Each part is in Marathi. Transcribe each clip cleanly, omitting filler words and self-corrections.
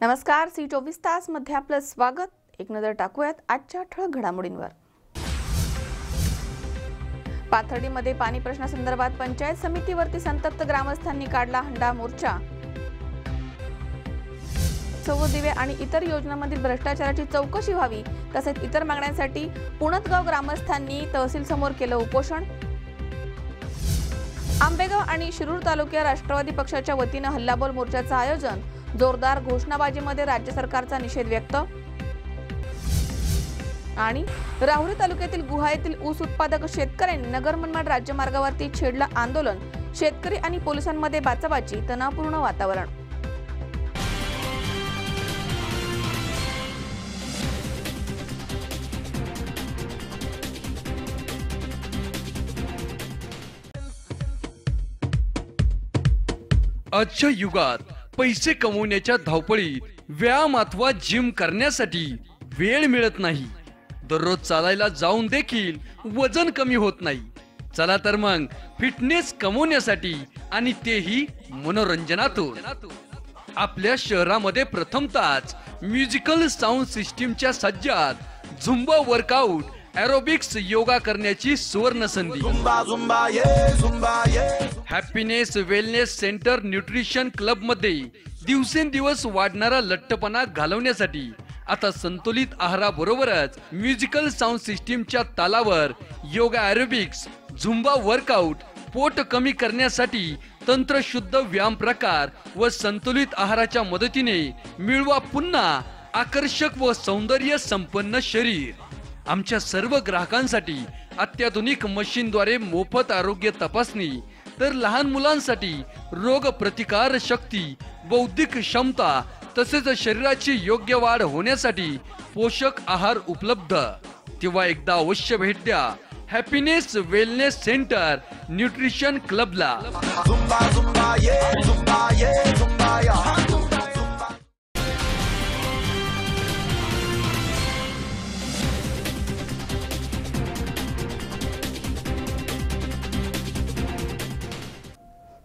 नमस्कार, सी24 तास मध्ये आपलं स्वागत। एक नजर टाकूयात आजच्या ठळक घडामोडींवर। पाथर्डीमध्ये पाणी प्रश्नासंदर्भात पंचायत समितीवरती संतप्त ग्रामस्थांनी काढला हंडा मोर्चा। सौर दिवे आणि इतर योजनांमधील भ्रष्टाचाराची चौकशी व्हावी तसेच इतर मागण्यांसाठी पुणतगाव ग्रामस्थांनी तहसील समोर केलं उपोषण। आंबेगाव आणि शिरूर तालुक्यात राष्ट्रवादी पक्षाच्या वतीने हल्लाबोल मोर्चाचं आयोजन। जोरदार घोषणाबाजीमध्ये राज्य सरकारचा निषेध व्यक्त। आणि राहुरी तालुक्यातील गुहा येथील ऊस उत्पादक शेतकऱ्यांनी नगर मनमाड राज्यमार्गावरती छेडलं आंदोलन। शेतकरी आणि पोलिसांमध्ये बाचाबाची, तणावपूर्ण वातावरण। आजच्या युगात पैसे कमवण्याच्या धावपळीत व्यायाम अथवा जिम करण्यासाठी वेळ मिळत नाही। दररोज चालायला जाऊन देखील वजन कमी होत नाही। चला तर मग फिटनेस कमवण्यासाठी आणि तेही मनोरंजनातून आपल्या शहरामध्ये प्रथमतःच म्युझिकल साऊंड सिस्टीमच्या Sajjad Zumba workout aerobics yoga करण्याची सुवर्ण संधी। Happiness wellness centre nutrition club मध्ये दिवसेंदिवस वाढणारा लठ्ठपणा घालवण्यासाठी आता संतुलित आहाराबरोबरच म्युझिकल साऊंड सिस्टीमच्या तालावर योगा एरोबिक्स, झुंबा वर्कआउट, पोट कमी करण्यासाठी तंत्रशुद्ध व्यायाम प्रकार व संतुलित आहाराच्या मदतीने मिळवा पुन्हा आकर्षक व सौंदर्य संपन्न शरीर। आमच्या सर्व ग्राहकांसाठी अत्याधुनिक मशीनद्वारे मोफत आरोग्य तपासणी, तर लहान मुलांसाठी रोग प्रतिकार शक्ती, बौद्धिक क्षमता तसेच शरीराची योग्य वाढ होण्यासाठी पोषक आहार उपलब्ध। तेव्हा एकदा अवश्य भेट द्या हॅपीनेस वेलनेस सेंटर न्यूट्रिशन क्लबला।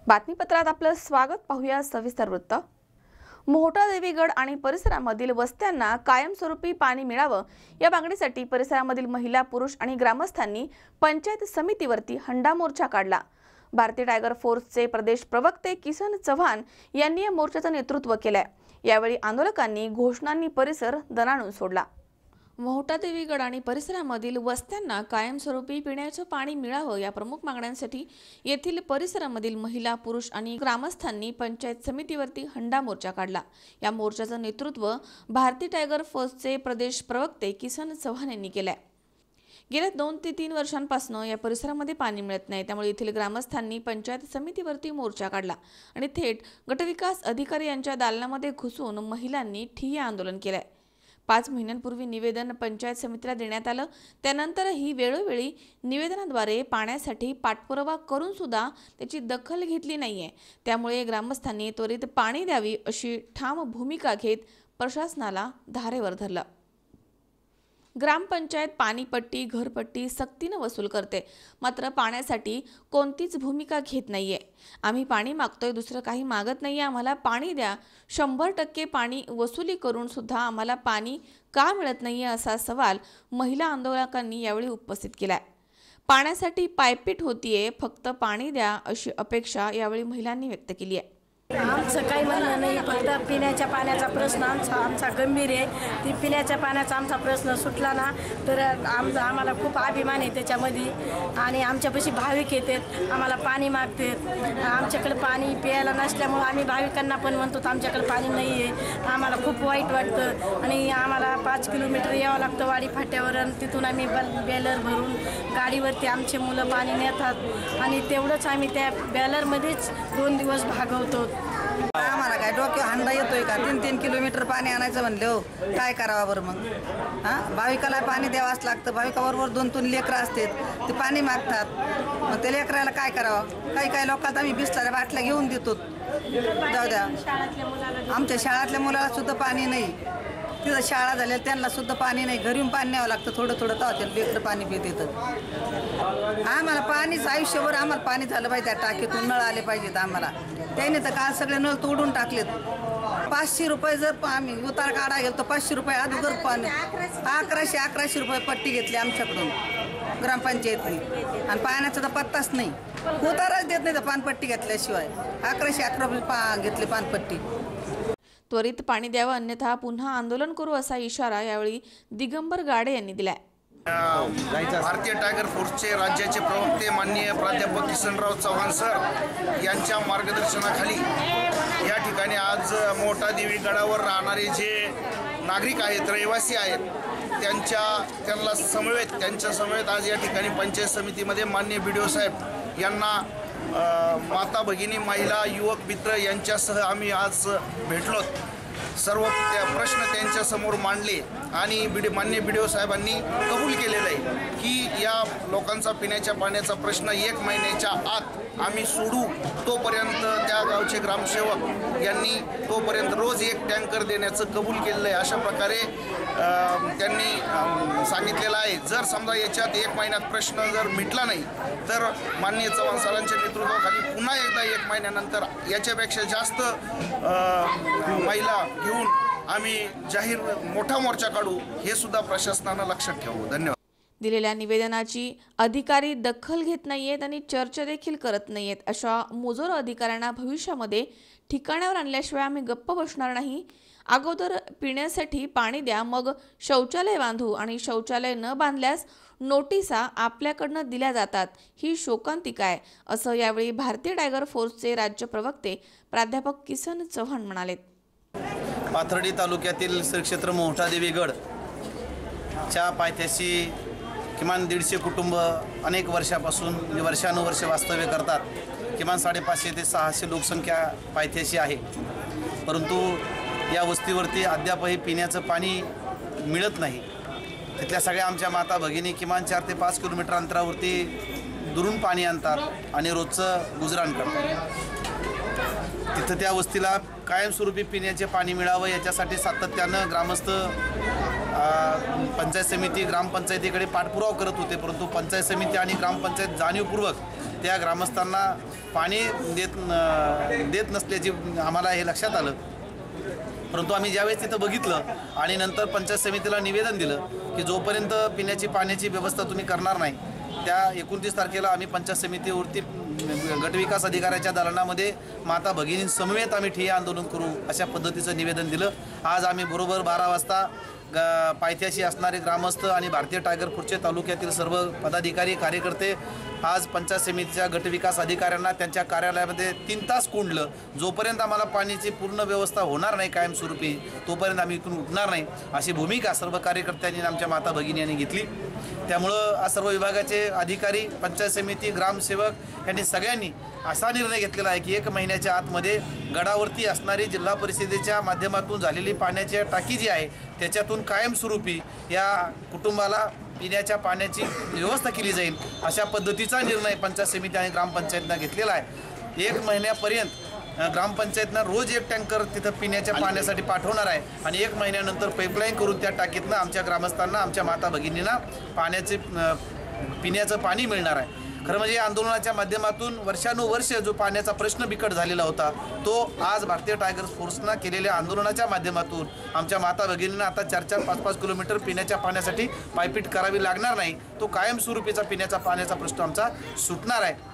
बातमीपत्रात आपलं स्वागत। पाहूया सविस्तर वृत्त। मोहोटा देवीगड आणि परिसरामधील वस्त्यांना कायमस्वरूपी पाणी मिळावं या मागणीसाठी परिसरामधील महिला, पुरुष आणि ग्रामस्थांनी पंचायत समितीवरती हंडा मोर्चा काढला। भारतीय टायगर फोर्सचे प्रदेश प्रवक्ते किसन चव्हाण यांनी या मोर्चाचं नेतृत्व केलंय। यावेळी आंदोलकांनी घोषणांनी परिसर दणाणून सोडला। मोहोटा देवीगड आणि परिसरामधील वस्त्यांना कायमस्वरूपी पिण्याचं पाणी मिळावं या प्रमुख मागण्यांसाठी येथील परिसरामधील महिला, पुरुष आणि ग्रामस्थांनी पंचायत समितीवरती हंडा मोर्चा काढला। या मोर्चाचं नेतृत्व भारतीय टायगर फोर्सचे प्रदेश प्रवक्ते किसन चव्हाण यांनी केलंय। गेल्या 2 ते 3 वर्षांपासून या परिसरामध्ये पाणी मिळत नाही, त्यामुळे येथील ग्रामस्थांनी पंचायत समितीवरती मोर्चा काढला आणि थेट गटविकास अधिकारी यांच्या दालनामध्ये घुसून महिलांनी ठिय्या आंदोलन केलंय। 5 महिन्यांपूर्वी निवेदन पंचायत समितीला देण्यात आलं, त्यानंतरही वेळोवेळी निवेदनाद्वारे पाण्यासाठी पाठपुरावा करून सुद्धा त्याची दखल घेतली नाहीये। त्यामुळे ग्रामस्थांनी त्वरित पाणी द्यावी अशी ठाम भूमिका घेत प्रशासनाला धारेवर धरलं। ग्रामपंचायत पाणीपट्टी, घरपट्टी सक्तीनं वसूल करते, मात्र पाण्यासाठी कोणतीच भूमिका घेत नाहीये। आम्ही पाणी मागतोय, दुसरं काही मागत नाहीये, आम्हाला पाणी द्या। 100% पाणी वसुली करून सुद्धा आम्हाला पाणी का मिळत नाहीये असा सवाल महिला आंदोलकांनी यावेळी उपस्थित केलाय। पाण्यासाठी पायपीट होतीये, फक्त पाणी द्या अशी अपेक्षा यावेळी महिलांनी व्यक्त केली आहे। आमचं काही म्हणणं नाही, फक्त पिण्याच्या पाण्याचा प्रश्न आमचा गंभीर आहे। ती पिण्याच्या पाण्याचा आमचा प्रश्न सुटला ना तर आम्हाला खूप अभिमान आहे त्याच्यामध्ये। आणि आमच्यापाशी भाविक येतात, आम्हाला पाणी मागतात। आमच्याकडे पाणी प्यायला नसल्यामुळे आम्ही भाविकांना पण म्हणतो आमच्याकडे पाणी नाही आहे। आम्हाला खूप वाईट वाटतं आणि आम्हाला 5 किलोमीटर यावं लागतं वाडी फाट्यावर, आणि तिथून आम्ही बॅलर भरून गाडीवरती आमचे मुलं पाणी नेतात आणि तेवढंच आम्ही त्या बॅलरमध्येच 2 दिवस भागवतो। आम्हाला काय डोक्यावर हंडा येतोय का? 3-3 किलोमीटर पाणी आणायचं म्हणलं काय करावं बरं मग? भाविकाला पाणी द्यावंच लागतं। भाविकाबरोबर 2-3 लेकरं असतात, ते पाणी मागतात, मग त्या लेकराला काय करावं? काही लोकांना आम्ही बिस्लऱ्या बाटल्या घेऊन देतो, जाऊ द्या। आमच्या शाळातल्या मुलाला सुद्धा पाणी नाही, तिथं शाळा झाल्या त्यांना सुद्धा पाणी नाही, घरी येऊन पाणी न्यावं लागतं थोडं थोडं, तर लेकरं पाणी पित येतं। आम्हाला पाणीच आयुष्यभर आम्हाला पाणी झालं पाहिजे, टाकीतून नळ आले पाहिजेत आम्हाला। त्याने तर काल सगळे नळ तोडून टाकलेत। 500 रुपये जर आम्ही उतार काढा गेलो तर 500 रुपये अगोदर पाणी 1100 रुपये पट्टी घेतली आमच्याकडून ग्रामपंचायतनी आणि पाण्याचा तर पत्ताच नाही. उतारच देत नाही तर पानपट्टी घेतल्याशिवाय 1111 रुपये घेतली पानपट्टी. त्वरित पाणी द्यावं अन्यथा पुन्हा आंदोलन करू असा इशारा यावेळी दिगंबर गाडे यांनी दिलाय. भारतीय टायगर फोर्सचे राज्याचे प्रवक्ते माननीय प्राध्यापक किसनराव चव्हाण सर यांच्या मार्गदर्शनाखाली या ठिकाणी आज मोठा देवी गडावर राहणारे जे नागरिक आहेत, रहिवासी आहेत, त्यांच्या समवेत आज या ठिकाणी पंचायत समितीमध्ये माननीय BDO साहेब यांना माता भगिनी महिला युवक मित्र यांच्यासह आम्ही आज भेटलो. सर्व प्रश्न त्यांच्यासमोर मांडले आणि माननीय BDO साहेबांनी कबूल केलेलं आहे की या लोकांचा पिण्याच्या पाण्याचा प्रश्न 1 महिन्याच्या आत आम्ही सोडू. तोपर्यंत त्या गावचे ग्रामसेवक यांनी तोपर्यंत रोज 1 टँकर देण्याचं कबूल केलेलं आहे. अशा प्रकारे त्यांनी सांगितलेलं आहे. जर समजा याच्यात 1 महिन्यात प्रश्न जर मिटला नाही तर माननीय चव्हाण सरांच्या नेतृत्वाखाली पुन्हा एकदा 1 महिन्यानंतर याच्यापेक्षा जास्त महिला घेऊन आम्ही जाहीर मोठा मोर्चा काढू. हे सुद्धा प्रशासनानं लक्षात ठेवू. धन्यवाद. दिलेल्या निवेदनाची अधिकारी दखल घेत नाहीयेत आणि चर्चा देखील करत नाहीयेत. अशा मुजोर अधिकाऱ्यांना भविष्यामध्ये ठिकाणावर आणल्याशिवाय आम्ही गप्प बसणार नाही. अगोदर पिण्यासाठी पाणी द्या, मग शौचालय बांधू आणि शौचालय न बांधल्यास नोटिसा आपल्याकडनं दिल्या जातात. ही शोकांतिका आहे असं यावेळी भारतीय टायगर फोर्सचे राज्य प्रवक्ते प्राध्यापक किसन चव्हाण म्हणाले. पाथर्डी तालुक्यातील श्रीक्षेत्र मोठा देवीगड च्या पायथ्याशी किमान 150 कुटुंब अनेक वर्षापासून वर्षानुवर्षे वास्तव्य करतात. किमान 550 ते 600 लोकसंख्या पायथ्याशी आहे. परंतु या वस्तीवरती अद्यापही पिण्याचं पाणी मिळत नाही. तिथल्या सगळ्या आमच्या माता भगिनी किमान 4 ते 5 किलोमीटर अंतरावरती दुरून पाणी आणतात आणि रोजचं गुजराण करतात. तिथं त्या वस्तीला कायमस्वरूपी पिण्याचे पाणी मिळावं याच्यासाठी सातत्यानं ग्रामस्थ पंचायत समिती ग्रामपंचायतीकडे पाठपुरावा करत होते. परंतु पंचायत समिती आणि ग्रामपंचायत जाणीवपूर्वक त्या ग्रामस्थांना पाणी देत नसल्याची आम्हाला हे लक्षात आलं. परंतु आम्ही ज्यावेळेस तिथं बघितलं आणि नंतर पंचायत समितीला निवेदन दिलं की जोपर्यंत पिण्याची पाण्याची व्यवस्था तुम्ही करणार नाही त्या 29 तारखेला आम्ही पंचायत समितीवरती गटविकास अधिकाऱ्याच्या दालनामध्ये माता भगिनींसमवेत आम्ही ठिय्या आंदोलन करू अशा पद्धतीचं निवेदन दिलं. आज आम्ही बरोबर 12 वाजता पायथ्याशी असणारे ग्रामस्थ आणि भारतीय टायगर फोर्सचे तालुक्यातील सर्व पदाधिकारी कार्यकर्ते आज पंचायत समितीच्या गटविकास अधिकाऱ्यांना त्यांच्या कार्यालयामध्ये 3 तास कोंडलं. जोपर्यंत आम्हाला पाण्याची पूर्ण व्यवस्था होणार नाही कायमस्वरूपी तोपर्यंत आम्ही इथून उठणार नाही अशी भूमिका सर्व कार्यकर्त्यांनी आमच्या माता भगिनी यांनी घेतली. त्यामुळं सर्व विभागाचे अधिकारी पंचायत समिती ग्रामसेवक यांनी सगळ्यांनी असा निर्णय घेतलेला आहे की 1 महिन्याच्या आतमध्ये गडावरती असणारी जिल्हा परिषदेच्या माध्यमातून झालेली पाण्याची टाकी जी आहे त्याच्यातून कायमस्वरूपी या कुटुंबाला पिण्याच्या पाण्याची व्यवस्था केली जाईल अशा पद्धतीचा निर्णय पंचायत समिती आणि ग्रामपंचायतनं घेतलेला आहे. 1 महिन्यापर्यंत ग्रामपंचायतनं रोज 1 टँकर तिथं पिण्याच्या पाण्यासाठी पाठवणार आहे आणि 1 महिन्यानंतर पाईपलाईन करून त्या टाकीतनं आमच्या ग्रामस्थांना आमच्या माता भगिनींना पिण्याचं पाणी मिळणार आहे. खरं म्हणजे आंदोलनाच्या माध्यमातून वर्षानुवर्ष जो पाण्याचा प्रश्न बिकट झालेला होता तो आज भारतीय टायगर फोर्सनं केलेल्या आंदोलनाच्या माध्यमातून आमच्या माता भगिनींना आता 4-4, 5-5 किलोमीटर पिण्याच्या पाण्यासाठी पायपीट करावी लागणार नाही. तो कायमस्वरूपीचा पिण्याच्या पाण्याचा प्रश्न आमचा सुटणार आहे.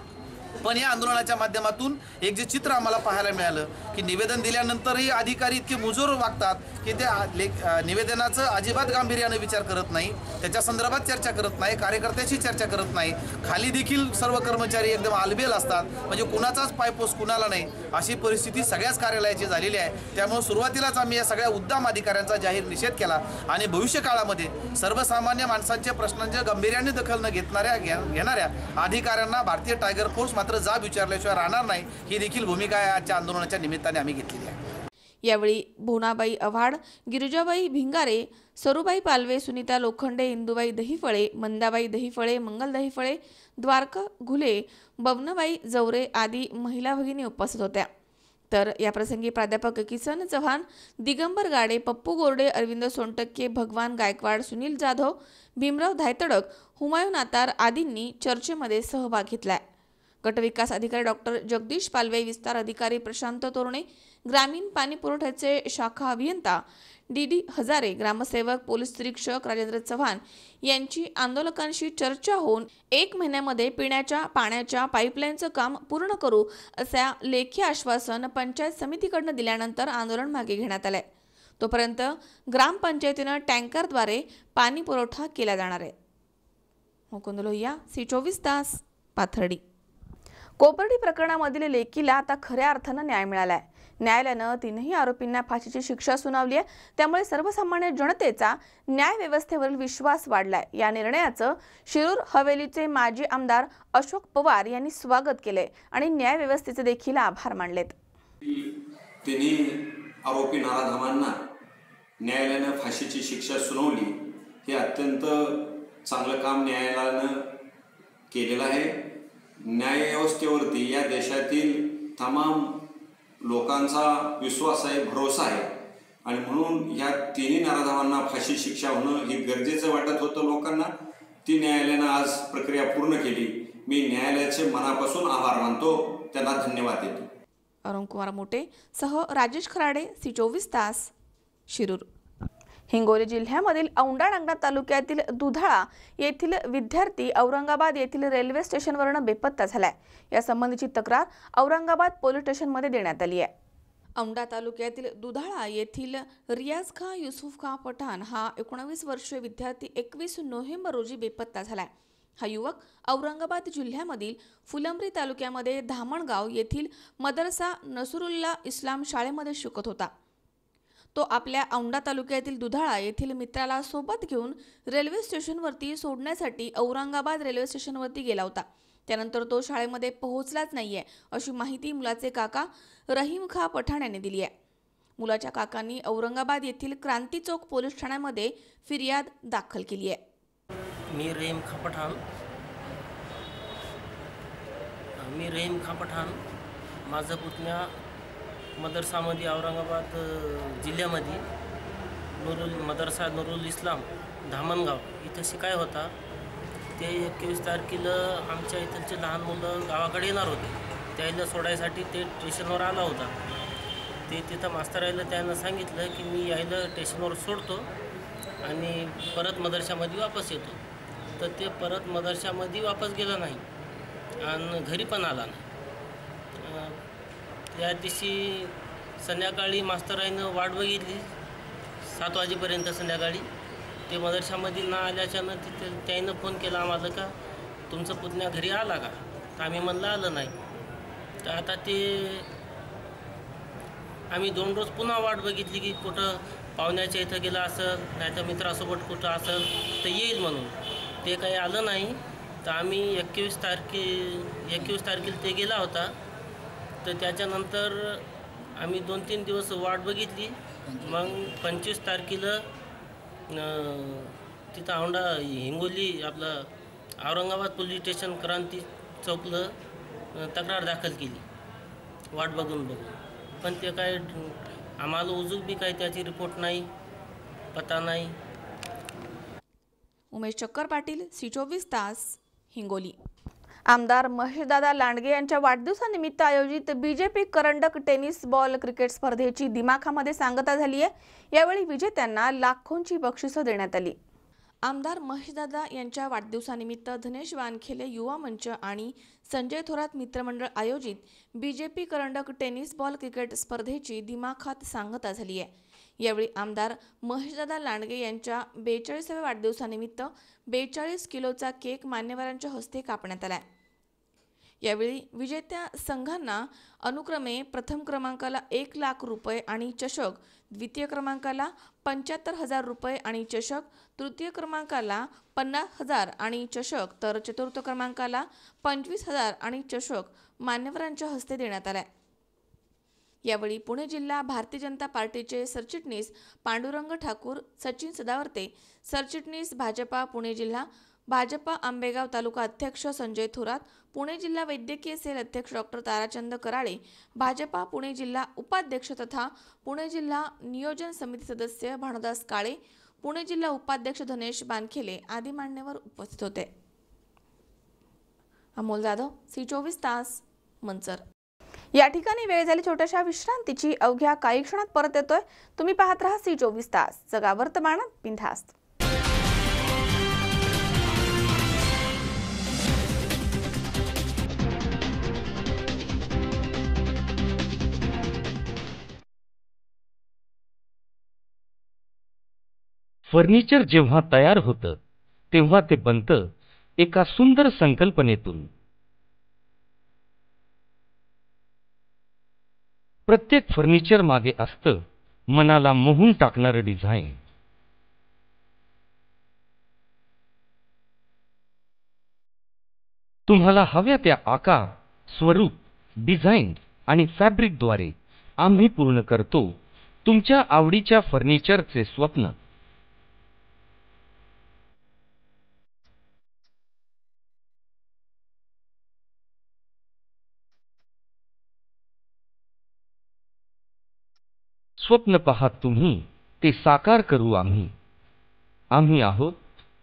पण या आंदोलनाच्या माध्यमातून एक जे चित्र आम्हाला पाहायला मिळालं की निवेदन दिल्यानंतरही अधिकारी इतके मुजोर वागतात की त्या निवेदनाचं अजिबात गांभीर्यानं विचार करत नाही, त्याच्या संदर्भात चर्चा करत नाही, कार्यकर्त्याशी चर्चा करत नाही. खाली देखील सर्व कर्मचारी एकदम आलबेल असतात. म्हणजे कुणाचाच पायपोस कुणाला नाही अशी परिस्थिती सगळ्याच कार्यालयाची झालेली आहे. त्यामुळे सुरुवातीलाच आम्ही या सगळ्या उद्दाम अधिकाऱ्यांचा जाहीर निषेध केला आणि भविष्यकाळामध्ये सर्वसामान्य माणसांच्या प्रश्नांच्या गांभीर्याने दखल न घेणाऱ्या अधिकाऱ्यांना भारतीय टायगर फोर्स मात्र जाब विचारल्याशिवाय राहणार नाही ही देखील भूमिका आजच्या आंदोलनाच्या निमित्ताने आम्ही घेतलेली आहे. यावेळी भोनाबाई आव्हाड, गिरिजाबाई भिंगारे, सरूबाई पालवे, सुनीता लोखंडे, इंदुबाई दहिफळे, मंदाबाई दहिफळे, मंगल दहिफळे, द्वारका घुले, बवनबाई जवरे आदी महिला भगिनी उपस्थित होत्या. तर याप्रसंगी प्राध्यापक किसन चव्हाण, दिगंबर गाडे, पप्पू गोरडे, अरविंद सोनटक्के, भगवान गायकवाड, सुनील जाधव, भीमराव धायतडक, हुमायून आतार आदींनी चर्चेमध्ये सहभाग घेतलाय. गटविकास अधिकारी डॉक्टर जगदीश पालवे, विस्तार अधिकारी प्रशांत तोरणे, ग्रामीण पाणी पुरवठ्याचे शाखा अभियंता डी हजारे, ग्रामसेवक, पोलीस निरीक्षक राजेंद्र चव्हाण यांची आंदोलकांशी चर्चा होऊन 1 महिन्यामध्ये पिण्याच्या पाण्याच्या पाईपलाईनचं काम पूर्ण करू असा लेखी आश्वासन पंचायत समितीकडून दिल्यानंतर आंदोलन मागे घेण्यात आलंय. तोपर्यंत ग्रामपंचायतीनं टँकरद्वारे पाणी पुरवठा केला जाणार आहे. मुकुंद लोहिया, C24 तास, पाथर्डी. कोपर्डी प्रकरणामधील लेकीला आता खऱ्या अर्थानं न्याय मिळालाय. न्यायालयानं 3ही आरोपींना फाशीची शिक्षा सुनावली आहे. त्यामुळे सर्वसामान्य जनतेचा न्याय व्यवस्थेवरील विश्वास वाढलाय. या निर्णयाचं शिरूर हवेलीचे माजी आमदार अशोक पवार यांनी स्वागत केले आणि न्याय व्यवस्थेचे देखील आभार मानलेत. तिन्ही आरोपी नराधमांना न्यायालयानं फाशीची शिक्षा सुनावली. हे अत्यंत चांगलं काम न्यायालयानं केलेलं आहे. न्यायव्यवस्थेवरती या देशातील तमाम लोकांचा विश्वास आहे, भरोसा आहे आणि म्हणून ह्या तिन्ही नराधमांना फाशी शिक्षा होणं हे गरजेचं वाटत होतं लोकांना. ती न्यायालयानं आज प्रक्रिया पूर्ण केली. मी न्यायालयाचे मनापासून आभार मानतो, त्यांना धन्यवाद देतो. अरुण कुमार मोटे सह राजेश खराडे, C24 तास, शिरूर. हिंगोली जिल्ह्यामधील औंढा-नागनाथ तालुक्यातील दुधाळा येथील विद्यार्थी औरंगाबाद येथील रेल्वे स्टेशनवरून बेपत्ता झालाय. या संबंधीची तक्रार औरंगाबाद पोलीस स्टेशनमध्ये देण्यात आली आहे. औंढा तालुक्यातील दुधाळा येथील रियाज खां युसुफ खां पठाण हा 19 वर्षीय विद्यार्थी 21 नोव्हेंबर रोजी बेपत्ता झालाय. हा युवक औरंगाबाद जिल्ह्यामधील फुलंब्री तालुक्यामध्ये धामणगाव येथील मदरसा नसरुल्ला इस्लाम शाळेमध्ये शिकत होता. तो आपल्या औंढा तालुक्यातील दुधाळा येथील मित्राला सोबत घेऊन रेल्वे स्टेशनवरती सोडण्यासाठी औरंगाबाद रेल्वे स्टेशनवरती गेला होता. त्यानंतर तो शाळेमध्ये पोहोचलाच नाहीये अशी माहिती मुलाचे काका रहीम खां पठाण यांनी दिली आहे. मुलाच्या काकांनी औरंगाबाद येथील क्रांती चौक पोलीस ठाण्यामध्ये फिर्याद दाखल केली आहे. मी रहीम खां पठाण माझा पुतण्या मदरसामध्ये औरंगाबाद जिल्ह्यामध्ये मदरसा नूरुल इस्लाम धामणगाव इथं शिकाय होता. ते 21 तारखेला आमच्या इथलचे लहान मुलं गावाकडे येणार होते. त्याला सोडायसाठी ते स्टेशनवर आला होता. ते तिथं मास्तरायला त्यानं सांगितलं की मी यायला स्टेशनवर सोडतो आणि परत मदरशामध्ये वापस येतो. तर ते परत मदरशामध्ये वापस गेलं नाही आणि घरी पण आला नाही. या दिवशी संध्याकाळी मास्तराईनं वाट बघितली 7 वाजेपर्यंत संध्याकाळी. ते मदरशामध्ये न आल्याच्यानं तिथे त्यानं फोन केला आम्हाला का तुमचं पुतण्या घरी आला का. तर आम्ही म्हणलं आलं नाही. तर आता ते आम्ही 2 रोज पुन्हा वाट बघितली की कुठं पाहुण्याच्या इथं गेलं असेल नाही तर मित्रासोबत कुठं असेल तर येईल म्हणून. ते काही आलं नाही. तर आम्ही 21 तारखेला ते गेला होता. तर त्याच्यानंतर आम्ही 2-3 दिवस वाट बघितली. मग 25 तारखेला तिथं औंढा हिंगोली आपलं औरंगाबाद पोलीस स्टेशन क्रांती चौकला तक्रार दाखल केली वाट बघून. पण ते काय आम्हाला उजूक बी काही त्याची रिपोर्ट नाही, पत्ता नाही. उमेश चक्कर पाटील, C24 तास, हिंगोली. आमदार महेशदादा लांडगे यांच्या वाढदिवसानिमित्त आयोजित बीजेपी करंडक टेनिस बॉल क्रिकेट स्पर्धेची दिमाखामध्ये सांगता झाली आहे. यावेळी विजेत्यांना लाखोंची बक्षिसं देण्यात आली. आमदार महेशदादा यांच्या वाढदिवसानिमित्त धनेश वानखेले युवा मंच आणि संजय थोरात मित्रमंडळ आयोजित बीजेपी करंडक टेनिस बॉल क्रिकेट स्पर्धेची दिमाखात सांगता झाली आहे. यावेळी आमदार महेशदादा लांडगे यांच्या 42व्या वाढदिवसानिमित्त 42 किलोचा केक मान्यवरांच्या हस्ते कापण्यात आला. यावेळी विजेत्या संघांना अनुक्रमे प्रथम क्रमांकाला 1 लाख रुपये आणि चषक, द्वितीय क्रमांकाला 75,000 रुपये आणि चषक, तृतीय क्रमांकाला 50,000 आणि चषक तर चतुर्थ क्रमांकाला 25,000 आणि चषक मान्यवरांच्या हस्ते देण्यात आला. यावेळी पुणे जिल्हा भारतीय जनता पार्टीचे सरचिटणीस पांडुरंग ठाकूर, सचिन सदावर्ते, सरचिटणीस भाजपा पुणे जिल्हा, भाजपा आंबेगाव तालुका अध्यक्ष संजय थोरात, पुणे जिल्हा वैद्यकीय सेल अध्यक्ष डॉक्टर ताराचंद कराळे, भाजपा पुणे जिल्हा उपाध्यक्ष तथा पुणे जिल्हा नियोजन समिती सदस्य भानुदास काळे, पुणे जिल्हा उपाध्यक्ष धनेश वानखेले आदी मान्यवर उपस्थित होते. अमोल जाधव, C24 तास, मंचर। या ठिकाणी वेळ झाली छोट्याशा विश्रांतीची। अवघ्या काही क्षणात परत येतोय। तुम्ही पाहत राहा C24 तास, जगा वर्तमानात बिनधास्त। फर्निचर जेव्हा तयार होतं तेव्हा ते बनतं एका सुंदर संकल्पनेतून। प्रत्येक फर्निचर मागे असतं मनाला मोहून टाकणारं डिझाईन। तुम्हाला हव्या त्या आकार, स्वरूप, डिझाईन आणि फॅब्रिकद्वारे आम्ही पूर्ण करतो तुमच्या आवडीच्या फर्निचरचे स्वप्न। स्वप्न पाहत तुम्ही, ते साकार करू आम्ही। आम्ही आहोत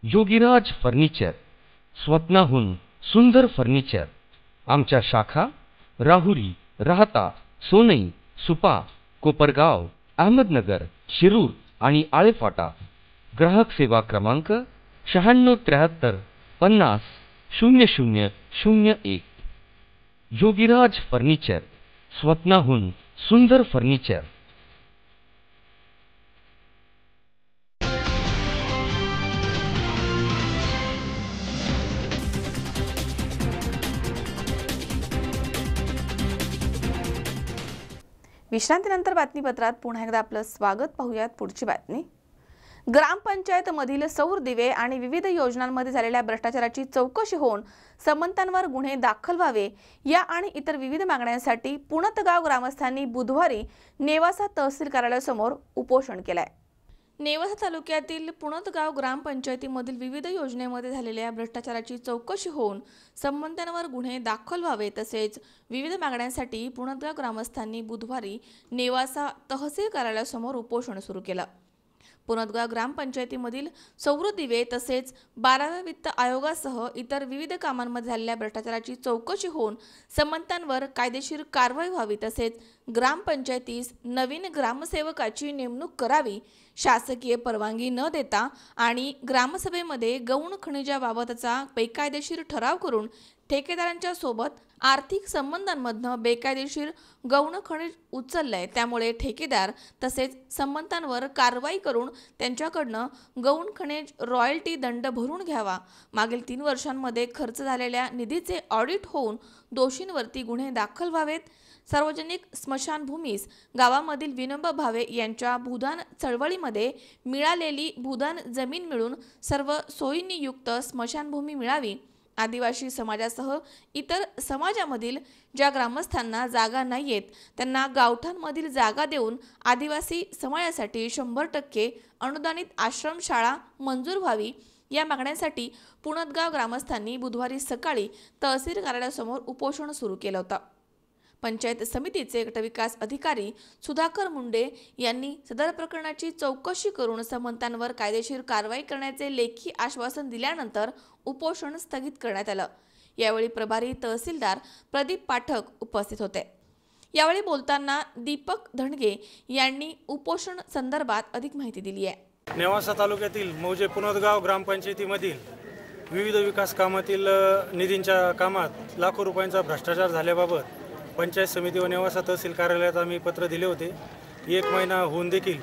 योगीराज फर्निचर, स्वप्नाहून सुंदर फर्निचर। आमच्या शाखा राहुरी, राहता, सोनई, सुपा, कोपरगाव, अहमदनगर, शिरूर आणि आळेफाटा। ग्राहक सेवा क्रमांक 9673 50 0001। योगीराज फर्निचर, स्वप्नाहून सुंदर फर्निचर। विश्रांतीनंतर बातमीपत्रात पुन्हा एकदा आपलं स्वागत। पाहूयात पुढची बातमी। ग्रामपंचायत मधील सौर दिवे आणि विविध योजनांमध्ये झालेल्या भ्रष्टाचाराची चौकशी होऊन संबंधांवर गुन्हे दाखल व्हावे या आणि इतर विविध मागण्यांसाठी पुणतगाव ग्रामस्थांनी बुधवारी नेवासा तहसील कार्यालयासमोर उपोषण केलंय। नेवासा तालुक्यातील पुणतगाव ग्रामपंचायतीमधील विविध योजनेमध्ये झालेल्या भ्रष्टाचाराची चौकशी होऊन संबंधांवर गुन्हे दाखल व्हावे तसेच विविध मागण्यांसाठी पुणतगाव ग्रामस्थांनी बुधवारी नेवासा तहसील कार्यालयासमोर उपोषण सुरू केलं। पुणतगाव ग्रामपंचायतीमधील सौर दिवे तसेच 12व्या वित्त आयोगासह इतर विविध कामांमध्ये झालेल्या भ्रष्टाचाराची चौकशी होऊन संबंधांवर कायदेशीर कारवाई व्हावी तसेच ग्रामपंचायतीस नवीन ग्रामसेवकाची नेमणूक करावी, शासकीय परवानगी न देता आणि ग्रामसभेमध्ये गौण खनिजाबाबतचा बेकायदेशीर ठराव करून ठेकेदारांच्या सोबत आर्थिक संबंधांमधनं बेकायदेशीर गौण खनिज उचललंय, त्यामुळे ठेकेदार तसेच संबंधांवर कारवाई करून त्यांच्याकडनं गौण खनिज रॉयल्टी दंड भरून घ्यावा, मागील 3 वर्षांमध्ये खर्च झालेल्या निधीचे ऑडिट होऊन दोषींवरती गुन्हे दाखल व्हावेत, सार्वजनिक स्मशानभूमीस गावामधील विनोबा भावे यांच्या भूदान चळवळीमध्ये मिळालेली भूदान जमीन मिळून सर्व सोयींनी युक्त स्मशानभूमी मिळावी, आदिवासी समाजासह इतर समाजामधील ज्या ग्रामस्थांना जागा नाहीयेत त्यांना गावठांमधील जागा देऊन आदिवासी समाजासाठी 100% अनुदानित आश्रमशाळा मंजूर व्हावी या मागण्यांसाठी पुणतगाव ग्रामस्थांनी बुधवारी सकाळी तहसील कार्यालयासमोर उपोषण सुरू केलं होतं। पंचायत समितीचे गटविकास अधिकारी सुधाकर मुंडे यांनी सदर प्रकरणाची चौकशी करून संबंधांवर कायदेशीर कारवाई करण्याचे लेखी आश्वासन दिल्यानंतर उपोषण स्थगित करण्यात आलं। यावेळी प्रभारी तहसीलदार प्रदीप पाठक उपस्थित होते। यावेळी बोलताना दीपक धणगे यांनी उपोषण संदर्भात अधिक माहिती दिली आहे। नेवासा तालुक्यातील मौजे पुणतगाव ग्रामपंचायतीमधील विविध विकास कामातील निधींच्या कामात लाखो रुपयांचा भ्रष्टाचार झाल्याबाबत पंचायत समिती व नेवासा तहसील कार्यालयात आम्ही पत्र दिले होते। 1 महिना होऊन देखील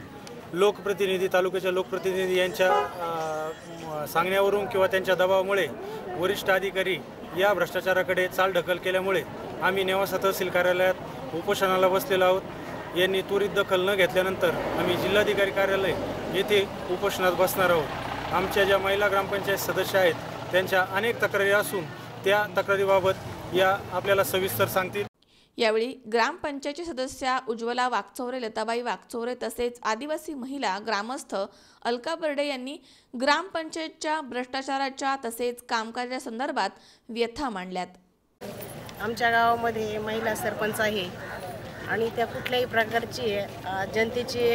लोकप्रतिनिधी, तालुक्याच्या लोकप्रतिनिधी यांच्या सांगण्यावरून किंवा त्यांच्या दबावामुळे वरिष्ठ अधिकारी या भ्रष्टाचाराकडे चालढकल केल्यामुळे आम्ही नेवासा तहसील कार्यालयात उपोषणाला बसलेलो आहोत। यांनी त्वरित दखल न घेतल्यानंतर आम्ही जिल्हाधिकारी कार्यालय येथे उपोषणात बसणार आहोत। आमच्या ज्या महिला ग्रामपंचायत सदस्य आहेत त्यांच्या अनेक तक्रारी असून त्या तक्रारीबाबत या आपल्याला सविस्तर सांगतील। यावेळी ग्रामपंचायत सदस्या उज्ज्वला वागचौरे, लताबाई वागचौरे तसेच आदिवासी महिला ग्रामस्थ अलका बर्डे यांनी ग्रामपंचायतच्या भ्रष्टाचाराच्या तसेच कामकाजाच्या संदर्भात व्यथा मांडल्यात। आमच्या गावामध्ये महिला सरपंच आहे आणि त्या कुठल्याही प्रकारची जनतेची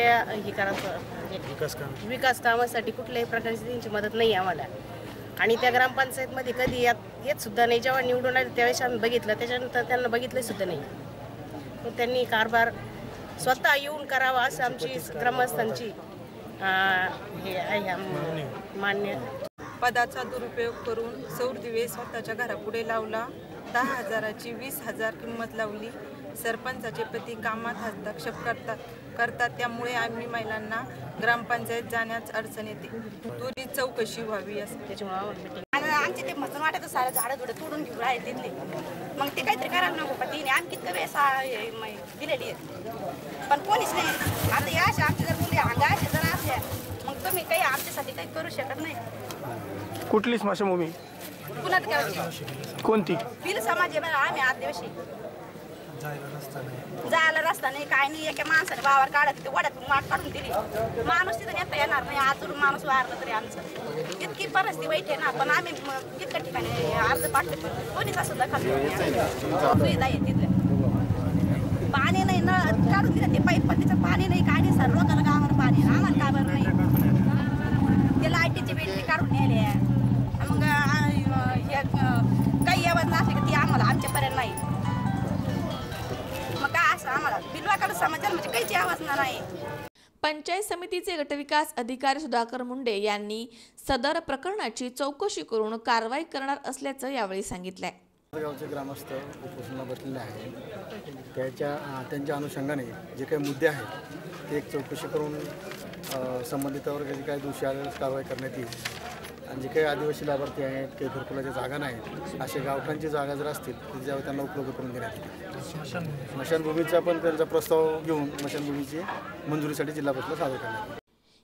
विकास कामासाठी कुठल्याही प्रकारची त्यांची मदत नाही आम्हाला। आणि त्या ग्रामपंचायतमध्ये कधी येत सुद्धा नाही. जेव्हा निवडून आले त्यावेळेस आम्ही बघितलं, त्याच्यानंतर त्यांना बघितलं सुद्धा नाही. मग त्यांनी कारभार स्वतः येऊन करावा असं आमची ग्रामस्थांची हे आहे मान्य. पदाचा दुरुपयोग करून सौर दिवे स्वतःच्या घरापुढे लावला. 10,000ची 20,000 किंमत लावली. सरपंचाचे पती कामात हस्तक्षेप करतात त्यामुळे आम्ही महिलांना ग्रामपंचायत जाण्यास अडचण येते. त्वरित चौकशी व्हावी असं त्याच्यामुळे आमचे ते मजून वाटायचं सारं झाडं झुडं तोडून घेऊन आहे तिथले. मग ते काहीतरी करायला नको का तिने आम्ही कितकं वेळेस दिलेली आहे पण कोणीच नाही. आता या अशा आमच्या जर मुली अंगा अशा जर असल्या मग तुम्ही काही आमच्यासाठी काही करू शकत नाही. कुठली स्मशानभूमी पुन्हा करायची कोणती? बिल समाज आहे आम्ही आदिवासी. जायला रस्ता नाही काय नाही. एका माणसाने वावर काढत ते वड्यातून वाट काढून दिली. माणूस तिथं नेता येणार नाही. आजून माणूस वारला तरी आमचं इतकी परिस्थिती वाईट आहे ना. पण आम्ही कितक्या ठिकाणी अर्ज पाठवतो कोणीच असं दखल सुविधा आहे तिथल्या. पाणी नाही नळ काढून दिलं ते पाईप पण तिचं पाणी नाही काय नाही. सर लोकांना गावाला पाणी आम्हाला का बरं नाही. ते लाईटीचे बिल काढून नेले. मग हे काही व्यवस्था असली की ती आम्हाला आमच्यापर्यंत नाही. मग काय असं आम्हाला बिलवाकडे समाजाला म्हणजे काहीच आवाज नाही. पंचायत समितीचे गटविकास अधिकारी सुधाकर मुंडे यांनी सदर प्रकरणाची चौकशी करून कारवाई करणार असल्याचं यावेळी सांगितलंय. गावचे ग्रामस्थ उपोषणाला बसलेले आहेत. त्यांच्या अनुषंगाने जे काही मुद्दे आहेत ते एक चौकशी करून संबंधितावर जे काही दोषी आढळल्यास कारवाई करण्यात येईल. आणि जे काही आदिवासी लाभार्थी आहेत, काही घरकुलाच्या जागा नाहीत असे गावठांची जागा जर असतील तर त्यावेळी त्यांना उपलब्ध करून देण्यात येईल. स्मशानभूमीचा पण त्यांचा प्रस्ताव घेऊन स्मशानभूमीची मंजुरीसाठी जिल्हा परिषदेला सादर करण्यात येईल.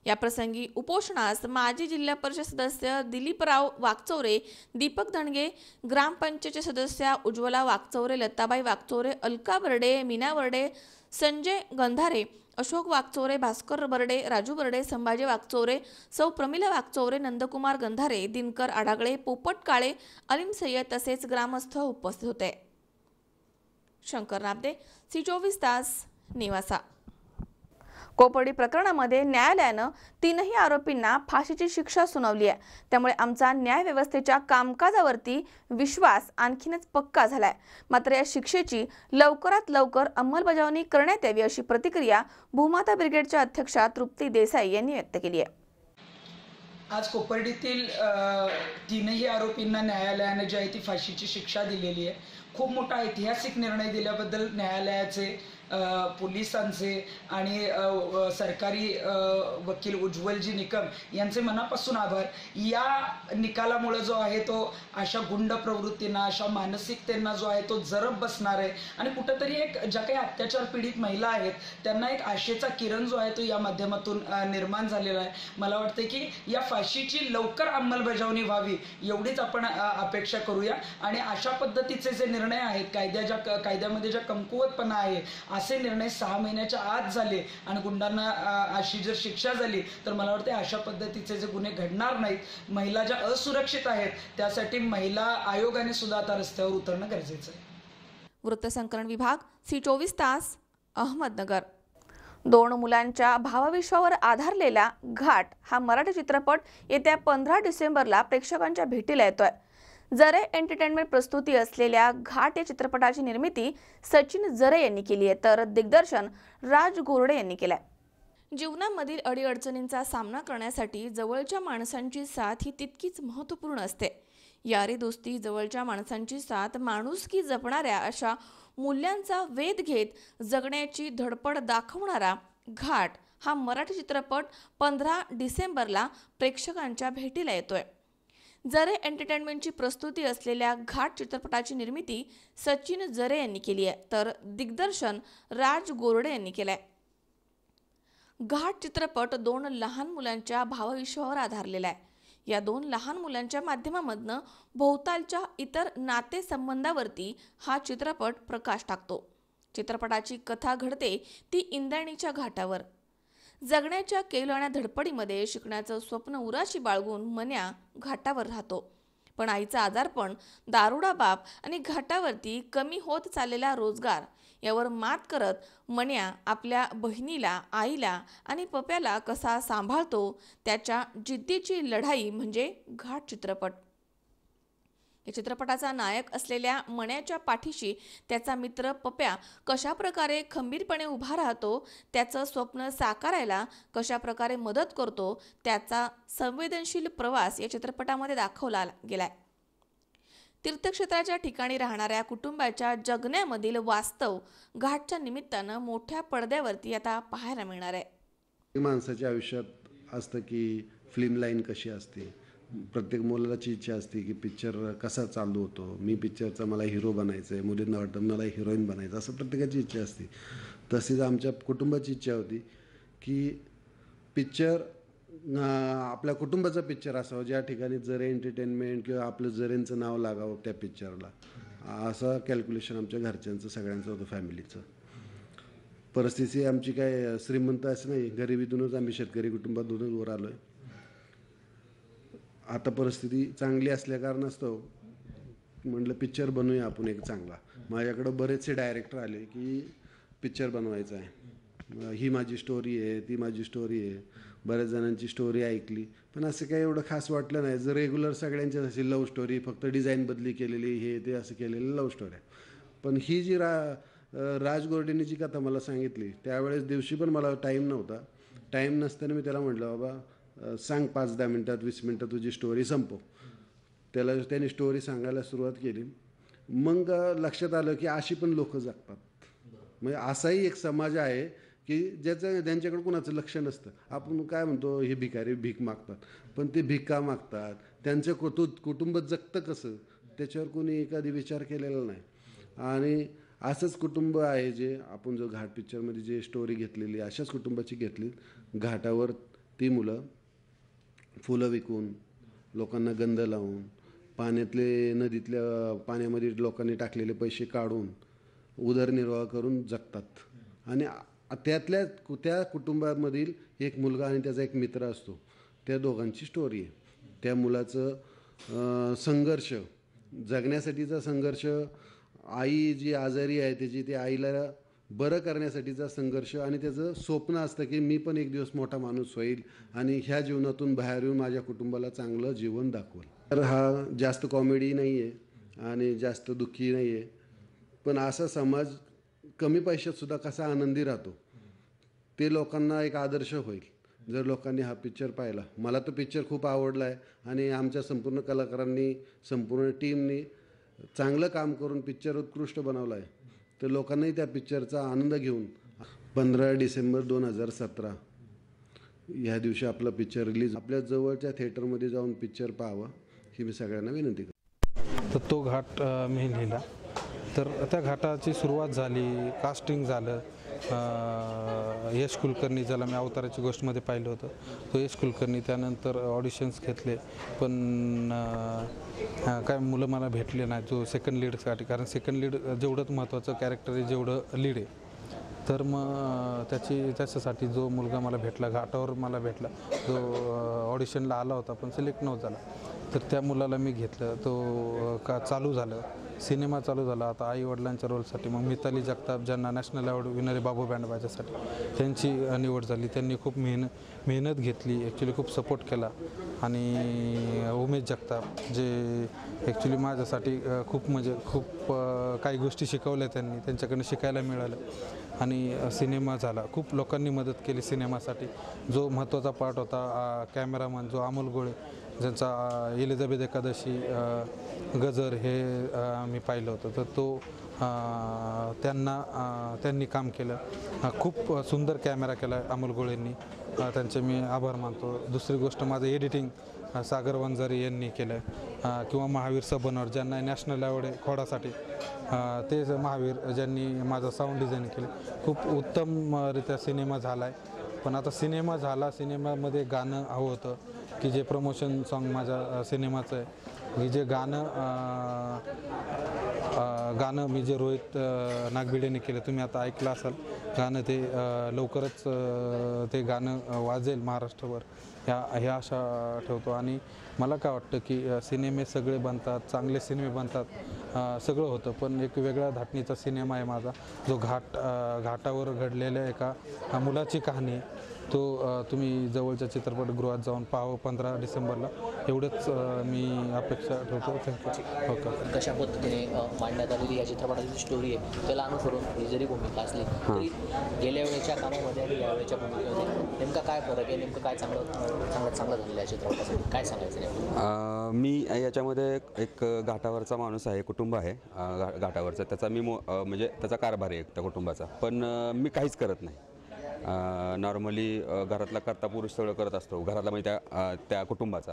या प्रसंगी उपोषणास माजी जिल्हा परिषद सदस्य दिलीपराव वागचौरे, दीपक धणगे, ग्रामपंचायतचे सदस्य उज्ज्वला वागचौरे, लताबाई वागचौरे, अलका बर्डे, मीना बर्डे, संजय गंधारे, अशोक वागचौरे, भास्कर बर्डे, राजू बर्डे, संभाजी वागचौरे, सौ प्रमिला वागचौरे, नंदकुमार गंधारे, दिनकर आडागळे, पोपट काळे, अलीम सय्यद तसेच ग्रामस्थ उपस्थित होते. शंकर नाबदे, C24 तास, निवासा. कोपर्डी प्रकरणामध्ये न्यायालयानं 3ही आरोपींना फाशीची शिक्षा सुनावली आहे. त्यामुळे आमचा न्याय व्यवस्थेच्या कामकाजावरती विश्वास आणखीनच पक्का झालाय. मात्र या शिक्षेची लवकरात लवकर अंमलबजावणी करण्यात यावी अशी प्रतिक्रिया भूमाता ब्रिगेडच्या अध्यक्षा तृप्ती देसाई यांनी व्यक्त केली आहे. आज कोपर्डीतील 3ही आरोपींना न्यायालयाने जी आहे ती फाशीची शिक्षा दिलेली आहे. खूप मोठा ऐतिहासिक निर्णय दिल्याबद्दल न्यायालयाचे, पोलिसांचे आणि सरकारी वकील उज्ज्वलजी निकम यांचे मनापासून आभार. या निकालामुळे जो आहे तो अशा गुंड प्रवृत्तींना, अशा मानसिकतेंना जो आहे तो जरब बसणार आहे. आणि कुठंतरी एक ज्या काही अत्याचार पीडित महिला आहेत त्यांना एक आशेचा किरण जो आहे तो या माध्यमातून निर्माण झालेला आहे. मला वाटतं की या फाशीची लवकर अंमलबजावणी व्हावी एवढीच आपण अपेक्षा करूया. आणि अशा पद्धतीचे जे निर्णय आहेत, कायद्यामध्ये ज्या कमकुवतपणा आहे असे निर्णय 6 महिन्याच्या आत झाले आणि गुंडांना अशी जर शिक्षा झाली तर मला वाटते अशा पद्धतीचे जे गुन्हे घडणार नाहीत. महिला ज्या असुरक्षित आहेत त्यासाठी महिला आयोगाने सुद्धा आता रस्त्यावर उतरणं गरजेचं आहे. वृत्तसंकलन विभाग, C24 तास, अहमदनगर. 2 मुलांच्या भावविश्वावर आधारलेला घाट हा मराठी चित्रपट येत्या 15 डिसेंबरला प्रेक्षकांच्या भेटीला येतोय. जरे एंटरटेनमेंट प्रस्तुती असलेल्या घाट या चित्रपटाची निर्मिती सचिन जरे यांनी केली आहे तर दिग्दर्शन राज गोरडे यांनी केलंय. जीवनामधील अडीअडचणींचा सामना करण्यासाठी जवळच्या माणसांची साथ ही तितकीच महत्त्वपूर्ण असते. यारी दोस्ती, जवळच्या माणसांची साथ, माणुसकी जपणाऱ्या अशा मूल्यांचा वेध घेत जगण्याची धडपड दाखवणारा घाट हा मराठी चित्रपट 15 डिसेंबरला प्रेक्षकांच्या भेटीला येतोय. जरे एंटरटेनमेंटची प्रस्तुती असलेल्या घाट चित्रपटाची निर्मिती सचिन जरे यांनी केली आहे तर दिग्दर्शन राज गोरडे यांनी केलंय. घाट चित्रपट 2 लहान मुलांच्या भावविश्वावर आधारलेला आहे. या 2 लहान मुलांच्या माध्यमामधनं भोवतालच्या इतर नातेसंबंधावरती हा चित्रपट प्रकाश टाकतो. चित्रपटाची कथा घडते ती इंद्रायणीच्या घाटावर. जगण्याच्या केवलाण्या धडपडीमध्ये शिकण्याचं स्वप्न उराशी बाळगून मन्या घाटावर राहतो. पण आईचा आजारपण, दारुडा बाप आणि घाटावरती कमी होत चाललेला रोजगार यावर मात करत मन्या आपल्या बहिणीला, आईला आणि पप्याला कसा सांभाळतो त्याच्या जिद्दीची लढाई म्हणजे घाट चित्रपट. या चित्रपटाचा नायक असलेल्या मण्याच्या पाठीशी त्याचा मित्र पप्या कशा प्रकारे खंबीरपणे उभा राहतो, त्याचं स्वप्न साकारायला कशा प्रकारे मदत करतो, त्याचा संवेदनशील प्रवास या चित्रपटामध्ये दाखवला गेलाय. तीर्थक्षेत्राच्या ठिकाणी राहणाऱ्या कुटुंबाच्या जगण्यामधील वास्तव घाटच्या निमित्तानं मोठ्या पडद्यावरती आता पाहायला मिळणार आहे. माणसाच्या आयुष्यात असतं की फिल्म लाईन कशी असते. प्रत्येक मुलाची इच्छा असते की पिक्चर कसा चालू होतो, मी पिक्चरचा मला हिरो बनायचं आहे, मुलींना वाटतं मला हिरोईन बनायचं, असं प्रत्येकाची इच्छा असते. तशीच आमच्या कुटुंबाची इच्छा होती की पिक्चर आपल्या कुटुंबाचा पिक्चर असावं, ज्या ठिकाणी जरे एंटरटेनमेंट किंवा आपलं जरेंचं नाव लागावं त्या पिक्चरला, असं कॅल्क्युलेशन आमच्या घरच्यांचं सगळ्यांचं होतं, फॅमिलीचं. परिस्थिती आमची काय श्रीमंत असं नाही, गरिबीतूनच आम्ही शेतकरी कुटुंबातूनच वर आलो आहे. आता परिस्थिती चांगली असल्या कारणास्तव म्हटलं पिक्चर बनवूया आपण एक चांगला. माझ्याकडं बरेचसे डायरेक्टर आले की पिक्चर बनवायचा आहे, ही माझी स्टोरी आहे, ती माझी स्टोरी आहे. बऱ्याच जणांची स्टोरी ऐकली पण असं काही एवढं खास वाटलं नाही. जर रेग्युलर सगळ्यांच्याच अशी लव्ह स्टोरी, फक्त डिझाईन बदली केलेली, हे ते असं केलेलं लव्ह स्टोरी आहे. पण ही जी राज गोर्डेनी जी कथा मला सांगितली त्यावेळेस दिवशी पण मला टाईम नव्हता. टाईम नसताना मी त्याला म्हटलं बाबा सांग 5-10 मिनटात 20 मिनटात तुझी स्टोरी संपव. त्याने स्टोरी सांगायला सुरुवात केली. मग लक्षात आलं की अशी पण लोक जगतात. म्हणजे असाही एक समाज आहे की ज्यांच्याकडे कुणाचं लक्ष नसतं. आपण काय म्हणतो हे भिकारी भीक मागतात, पण ते भीक का मागतात, त्यांचं कुटुंब जगतं कसं त्याच्यावर कोणी एखादी विचार केलेला नाही. आणि असंच कुटुंब आहे जे आपण जो घाट पिक्चरमध्ये जे स्टोरी घेतलेली अशाच कुटुंबाची घेतली. घाटावर ती मुलं फुलं विकून, लोकांना गंध लावून, पाण्यातले नदीतल्या पाण्यामध्ये लोकांनी टाकलेले पैसे काढून उदरनिर्वाह करून जगतात. आणि त्या कुटुंबामधील एक मुलगा आणि त्याचा एक मित्र असतो, त्या दोघांची स्टोरी आहे. त्या मुलाचं संघर्ष, जगण्यासाठीचा संघर्ष, आई जी आजारी आहे त्याची ते आईला बरं करण्यासाठीचा संघर्ष, आणि त्याचं स्वप्न असतं की मी पण एक दिवस मोठा माणूस होईल आणि ह्या जीवनातून बाहेर येऊन माझ्या कुटुंबाला चांगलं जीवन दाखवेल. तर हा जास्त कॉमेडी नाही आहे आणि जास्त दुःखी नाही आहे, पण असा समाज कमी पैशातसुद्धा कसा आनंदी राहतो ते लोकांना एक आदर्श होईल जर लोकांनी हा पिक्चर पाहिला. मला तो पिक्चर खूप आवडला आहे आणि आमच्या संपूर्ण कलाकारांनी, संपूर्ण टीमनी चांगलं काम करून पिक्चर उत्कृष्ट बनवला आहे. तर लोकांनाही त्या पिक्चरचा आनंद घेऊन 15 डिसेंबर 2017 ह्या दिवशी आपला पिक्चर रिलीज, आपल्या जवळच्या थिएटरमध्ये जाऊन पिक्चर पाहावा ही मी सगळ्यांना विनंती करतो. तर तो घाट मी लिहिला. तर त्या घाटाची सुरुवात झाली, कास्टिंग झालं. यश कुलकर्णी, ज्याला मी अवताराची गोष्टमध्ये पाहिलं होतं, तो यश कुलकर्णी. त्यानंतर ऑडिशन्स घेतले पण काय मुलं मला भेटले नाही जो सेकंड लीडसाठी. कारण सेकंड लीड जेवढं महत्त्वाचं कॅरेक्टर आहे जेवढं लीड आहे. तर मग त्याच्यासाठी जो मुलगा मला भेटला, घाटावर मला भेटला, जो ऑडिशनला आला होता पण सिलेक्ट नव्हता झाला, तर त्या मुलाला मी घेतलं. तो चालू झालं, सिनेमा चालू झाला आता आईवडिलांच्या रोलसाठी. मग मिताली जगताप, ज्यांना नॅशनल अवॉर्ड विनर बाबू बँड बाजासाठी, त्यांची निवड झाली. त्यांनी खूप मेहनत घेतली, ॲक्च्युली खूप सपोर्ट केला. आणि उमेश जगताप जे ॲक्च्युली माझ्यासाठी खूप काही गोष्टी शिकवल्या त्यांनी, त्यांच्याकडनं शिकायला मिळालं. आणि सिनेमा झाला, खूप लोकांनी मदत केली सिनेमासाठी. जो महत्त्वाचा पार्ट होता कॅमेरामन जो अमोल गोळे, ज्यांचा एलिझाबेथ एकादशी, गजर हे मी पाहिलं होतं, तर तो त्यांनी काम केलं. खूप सुंदर कॅमेरा केला अमोल गोळेंनी, त्यांचे मी आभार मानतो. दुसरी गोष्ट माझं एडिटिंग सागर वंजारी यांनी केलं, किंवा महावीर सबनवर ज्यांना नॅशनल अवॉर्ड आहे खोडासाठी, ते महावीर ज्यांनी माझं साऊंड डिझाईन केलं. खूप उत्तमरित्या सिनेमा झाला आहे. पण आता सिनेमा झाला, सिनेमामध्ये गाणं हवं होतं की जे प्रमोशन सॉन्ग माझ्या सिनेमाचं आहे, की जे गाणं गाणं मी जे रोहित नागभिडेने केलं, तुम्ही आता ऐकलं असाल गाणं, ते लवकरच ते गाणं वाजेल महाराष्ट्रभर ह्या आशा ठेवतो. आणि मला काय वाटतं की सिनेमे सगळे बनतात, चांगले सिनेमे बनतात, सगळं होतं, पण एक वेगळ्या धाटणीचा सिनेमा आहे माझा, जो घाटावर घडलेल्या एका मुलाची कहाणी आहे. तो तुम्ही जवळच्या चित्रपटगृहात जाऊन पाहावं 15 डिसेंबरला, एवढंच मी अपेक्षा ठेवतो. थँक्यू. ओके. कशा पद्धतीने मांडण्यात आलेली या चित्रपटाची स्टोरी आहे त्याला अनुसरून ही जरी भूमिका असली तरी गेल्या वेळेच्या कामामध्ये आणि या वेळेच्या भूमिकेमध्ये नेमका काय फरक आहे, नेमकं काय चांगलं झालेलं आहे चित्रपटासाठी, काय सांगायचं नाही? मी याच्यामध्ये एक घाटावरचा माणूस आहे, कुटुंब आहे घाटावरचा, त्याचा मी म्हणजे त्याचा कारभार आहे त्या कुटुंबाचा, पण मी काहीच करत नाही. नॉर्मली घरातला करता पुरुष सगळं करत असतो घरातला, म्हणजे त्या कुटुंबाचा,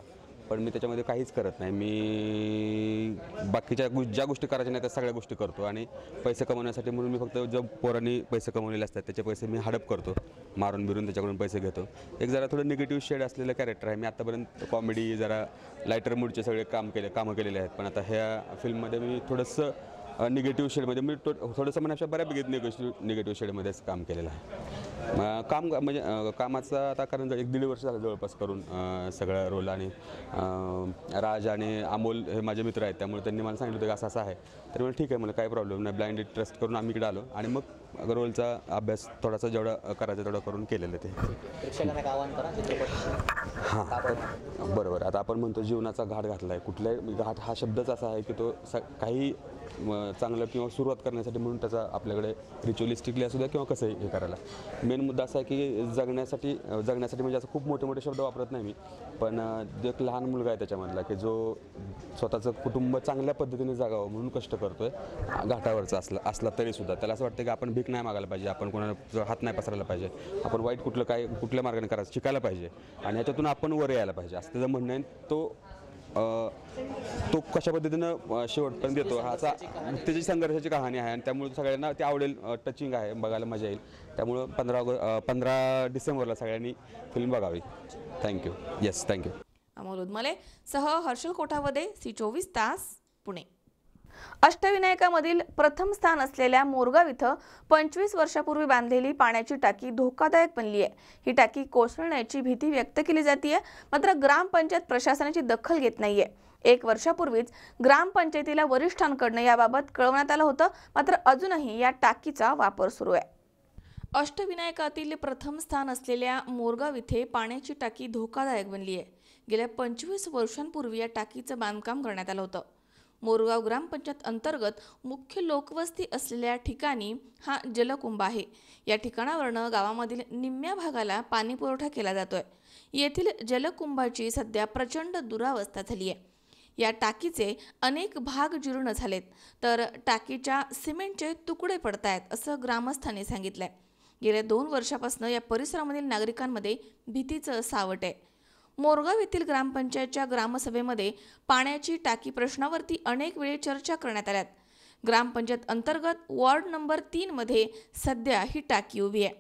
पण मी त्याच्यामध्ये काहीच करत नाही. मी बाकीच्या ज्या गोष्टी करायच्या नाही त्या सगळ्या गोष्टी करतो आणि पैसे कमवण्यासाठी म्हणून मी फक्त जो पोरांनी पैसे कमवलेले असतात त्याचे पैसे मी हडप करतो, मारून बिरून त्याच्याकडून पैसे घेतो. एक जरा थोडं निगेटिव्ह शेड असलेलं कॅरेक्टर आहे मी. आतापर्यंत कॉमेडी, जरा लायटर मूडचे सगळे कामं केलेले आहेत, पण आता ह्या फिल्ममध्ये मी थोडंसं निगेटिव्ह शेडमध्ये मी थोडंसं म्हणण्यापेक्षा बऱ्यापैकी निगेटिव्ह शेडमध्येच काम केलेलं आहे. काम म्हणजे कामाचं आता कारण 1-1.5 वर्ष झालं जवळपास करून सगळं रोल. आणि राज आणि अमोल हे माझे मित्र आहेत, त्यामुळे त्यांनी मला सांगितलं होतं की असं आहे, तर मला ठीक आहे, मला काही प्रॉब्लेम नाही. ब्लाइंड ट्रस्ट करून आम्ही इकडे आलो आणि मग रोलचा अभ्यास थोडासा जेवढा करायचा तेवढा करून केलेलं ते. हां, बरोबर. आता आपण म्हणतो जीवनाचा घाट घातला आहे, कुठल्याही घाट हा शब्दच असा आहे की तो काही चांगलं किंवा सुरुवात करण्यासाठी म्हणून त्याचा आपल्याकडे रिच्युअलिस्टिकली असू द्या किंवा कसंही हे करायला. मेन मुद्दा असा आहे की जगण्यासाठी म्हणजे असं खूप मोठे शब्द वापरत नाही मी, पण जो एक लहान मुलगा आहे त्याच्यामधला की जो स्वतःचं कुटुंब चांगल्या पद्धतीने जगावं म्हणून कष्ट करतोय, घाटावरचा असला तरीसुद्धा त्याला असं वाटतं की आपण भीक नाही मागायला पाहिजे, आपण कोणाला हात नाही पसरायला पाहिजे, आपण वाईट कुठल्या मार्गाने करायचं शिकायला पाहिजे आणि ह्याच्यातून आपण वर यायला पाहिजे, असं त्याचं म्हणणं आहे. तो कशा पद्धतीनं शेवटपर्यंत येतो ह्याचा त्याची संघर्षाची कहाणी आहे आणि त्यामुळे सगळ्यांना ते आवडेल, टचिंग आहे, बघायला मजा येईल. त्यामुळं 15 डिसेंबरला सगळ्यांनी फिल्म बघावी. थँक्यू. Yes, thank you. अमोल उदमले सह हर्षल कोठावदे, C24 तास, पुणे. अष्टविनायकामधील प्रथम स्थान असलेल्या मोरगाव इथं 25 वर्षापूर्वी बांधलेली पाण्याची टाकी धोकादायक बनली आहे. ही टाकी कोसळण्याची भीती व्यक्त केली जाते, मात्र ग्रामपंचायत प्रशासनाची दखल घेत नाहीये. 1 वर्षापूर्वीच ग्रामपंचायतीला वरिष्ठांकडून याबाबत कळवण्यात आलं होतं, मात्र अजूनही या टाकीचा वापर सुरू आहे. अष्टविनायकातील प्रथम स्थान असलेल्या मोरगाव इथे पाण्याची टाकी धोकादायक बनली आहे. गेल्या 25 वर्षांपूर्वी या टाकीचं बांधकाम करण्यात आलं होतं. मोरगाव ग्रामपंचायत अंतर्गत मुख्य लोकवस्ती असलेल्या ठिकाणी हा जलकुंभ आहे. या ठिकाणावरनं गावामधील निम्म्या भागाला पाणी पुरवठा केला जातोय. येथील जलकुंभाची सध्या प्रचंड दुरावस्था झाली आहे. या टाकीचे अनेक भाग जीर्ण झालेत, तर टाकीच्या सिमेंटचे तुकडे पडतायत असं ग्रामस्थांनी सांगितलंय. गेल्या 2 वर्षापासून या परिसरामधील नागरिकांमध्ये भीतीचं सावट आहे. मोरगाव येथील ग्रामपंचायतच्या ग्रामसभेमध्ये पाण्याची टाकी प्रश्नावरती अनेक वेळी चर्चा करण्यात आल्यात. ग्रामपंचायत अंतर्गत वॉर्ड नंबर 3 मध्ये सध्या ही टाकी उभी आहे.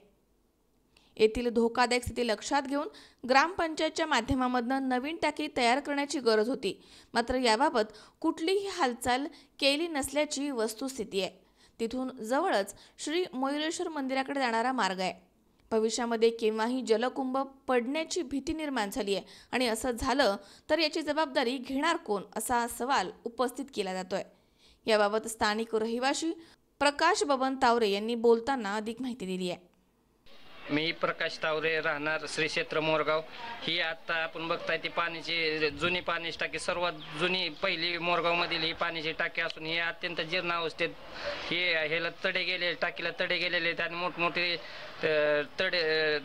येथील धोकादायक स्थिती लक्षात घेऊन ग्रामपंचायतच्या माध्यमामधून नवीन टाकी तयार करण्याची गरज होती, मात्र याबाबत कुठलीही हालचाल केली नसल्याची वस्तुस्थिती आहे. तिथून जवळच श्री मयुरेश्वर मंदिराकडे जाणारा मार्ग आहे. भविष्यामध्ये केव्हाही जलकुंभ पडण्याची भीती निर्माण झाली आहे आणि असं झालं तर याची जबाबदारी घेणार कोण, असा सवाल उपस्थित केला जातोय. याबाबत स्थानिक रहिवासी प्रकाश बबन तावरे यांनी बोलताना अधिक माहिती दिली आहे. मी प्रकाश तावरे, राहणार श्री क्षेत्र मोरगाव. ही आता आपण बघताय ती पाण्याची जुनी पाण्याची टाकी, सर्वात जुनी पहिली मोरगावमधील ही पाण्याची टाकी असून ही अत्यंत जीर्ण अवस्थेत, ह्याला तडे गेलेले, टाकीला तडे गेलेले आहेत आणि मोठमोठे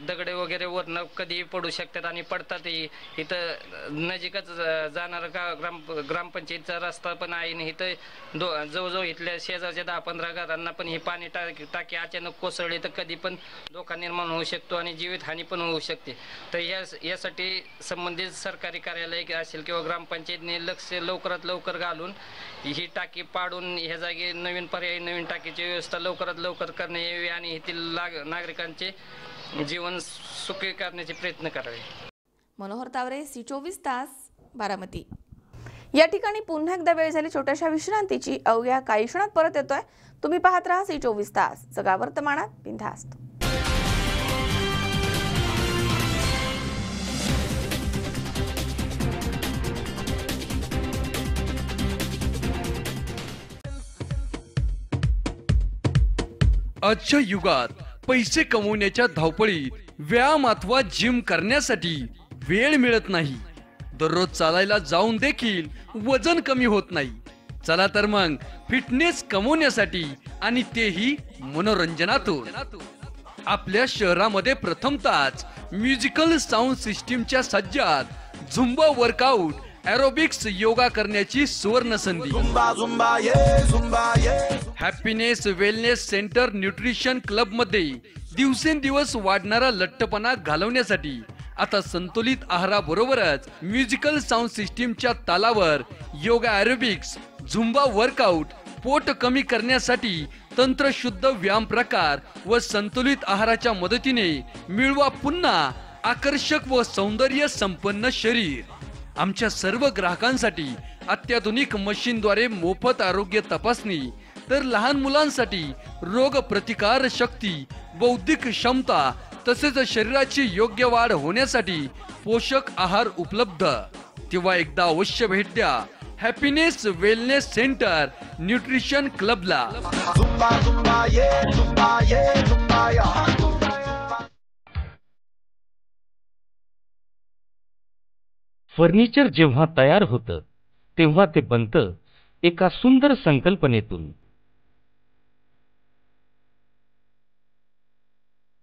दगडे वगैरे वरनं कधीही पडू शकतात आणि पडतातही. इथं नजीकच जाणारा ग्रामपंचायतचा रस्ता पण आहे आणि इथं जवळजवळ इथल्या शेजारच्या 10-15 घरांना पण ही पाणी टाकी अचानक कोसळली तर कधी पण धोका निर्माण होऊ शकतो आणि जीवितहानी पण होऊ शकते. तर यासाठी संबंधित सरकारी कार्यालय असेल किंवा ग्रामपंचायतने लक्ष लवकरात लवकर घालून ही टाकी पाडून ह्या जागी नवीन पर्यायी नवीन टाकीची व्यवस्था लवकरात लवकर करणे यावी आणि येथील नागरिकांचे जीवन सुखी करण्याचे प्रयत्न करावे. मनोहर तावरे, C24 तास, बारामती. या ठिकाणी पुन्हा एकदा वेळ झाली छोट्याशा विश्रांतीची. अवघ्या काही क्षणात परत येतोय. तुम्ही पाहत राहा C24 तास, जगा वर्तमानात बिनधास्त. आजच्या युगात पैसे कमवण्याच्या धावपळीत व्यायाम अथवा जिम करण्यासाठी वेळ मिळत नाही. दररोज चालायला जाऊन देखील वजन कमी होत नाही. चला तर मग फिटनेस कमवण्यासाठी आणि तेही मनोरंजनातून आपल्या शहरामध्ये प्रथमतःच म्युझिकल साऊंड सिस्टीमच्या Sajjad Zumba workout aerobics yoga करण्याची सुवर्ण संधी. Happiness wellness centre nutrition club मध्ये दिवसेंदिवस वाढणारा लठ्ठपणा घालवण्यासाठी आता संतुलित आहाराबरोबरच म्युझिकल साऊंड सिस्टीमच्या तालावर योगा एरोबिक्स, झुंबा वर्कआउट, पोट कमी करण्यासाठी तंत्रशुद्ध व्यायाम प्रकार व संतुलित आहाराच्या मदतीने मिळवा पुन्हा आकर्षक व सौंदर्य संपन्न शरीर. आमच्या सर्व ग्राहकांसाठी अत्याधुनिक मशीनद्वारे मोफत आरोग्य तपासणी, तर लहान मुलांसाठी रोग प्रतिकार शक्ती, बौद्धिक क्षमता तसेच शरीराची योग्य वाढ होण्यासाठी पोषक आहार उपलब्ध. तेव्हा एकदा अवश्य भेट द्या हॅपीनेस वेलनेस सेंटर न्यूट्रिशन क्लबला. फर्निचर जेव्हा तयार होतं तेव्हा ते बनतं एका सुंदर संकल्पनेतून.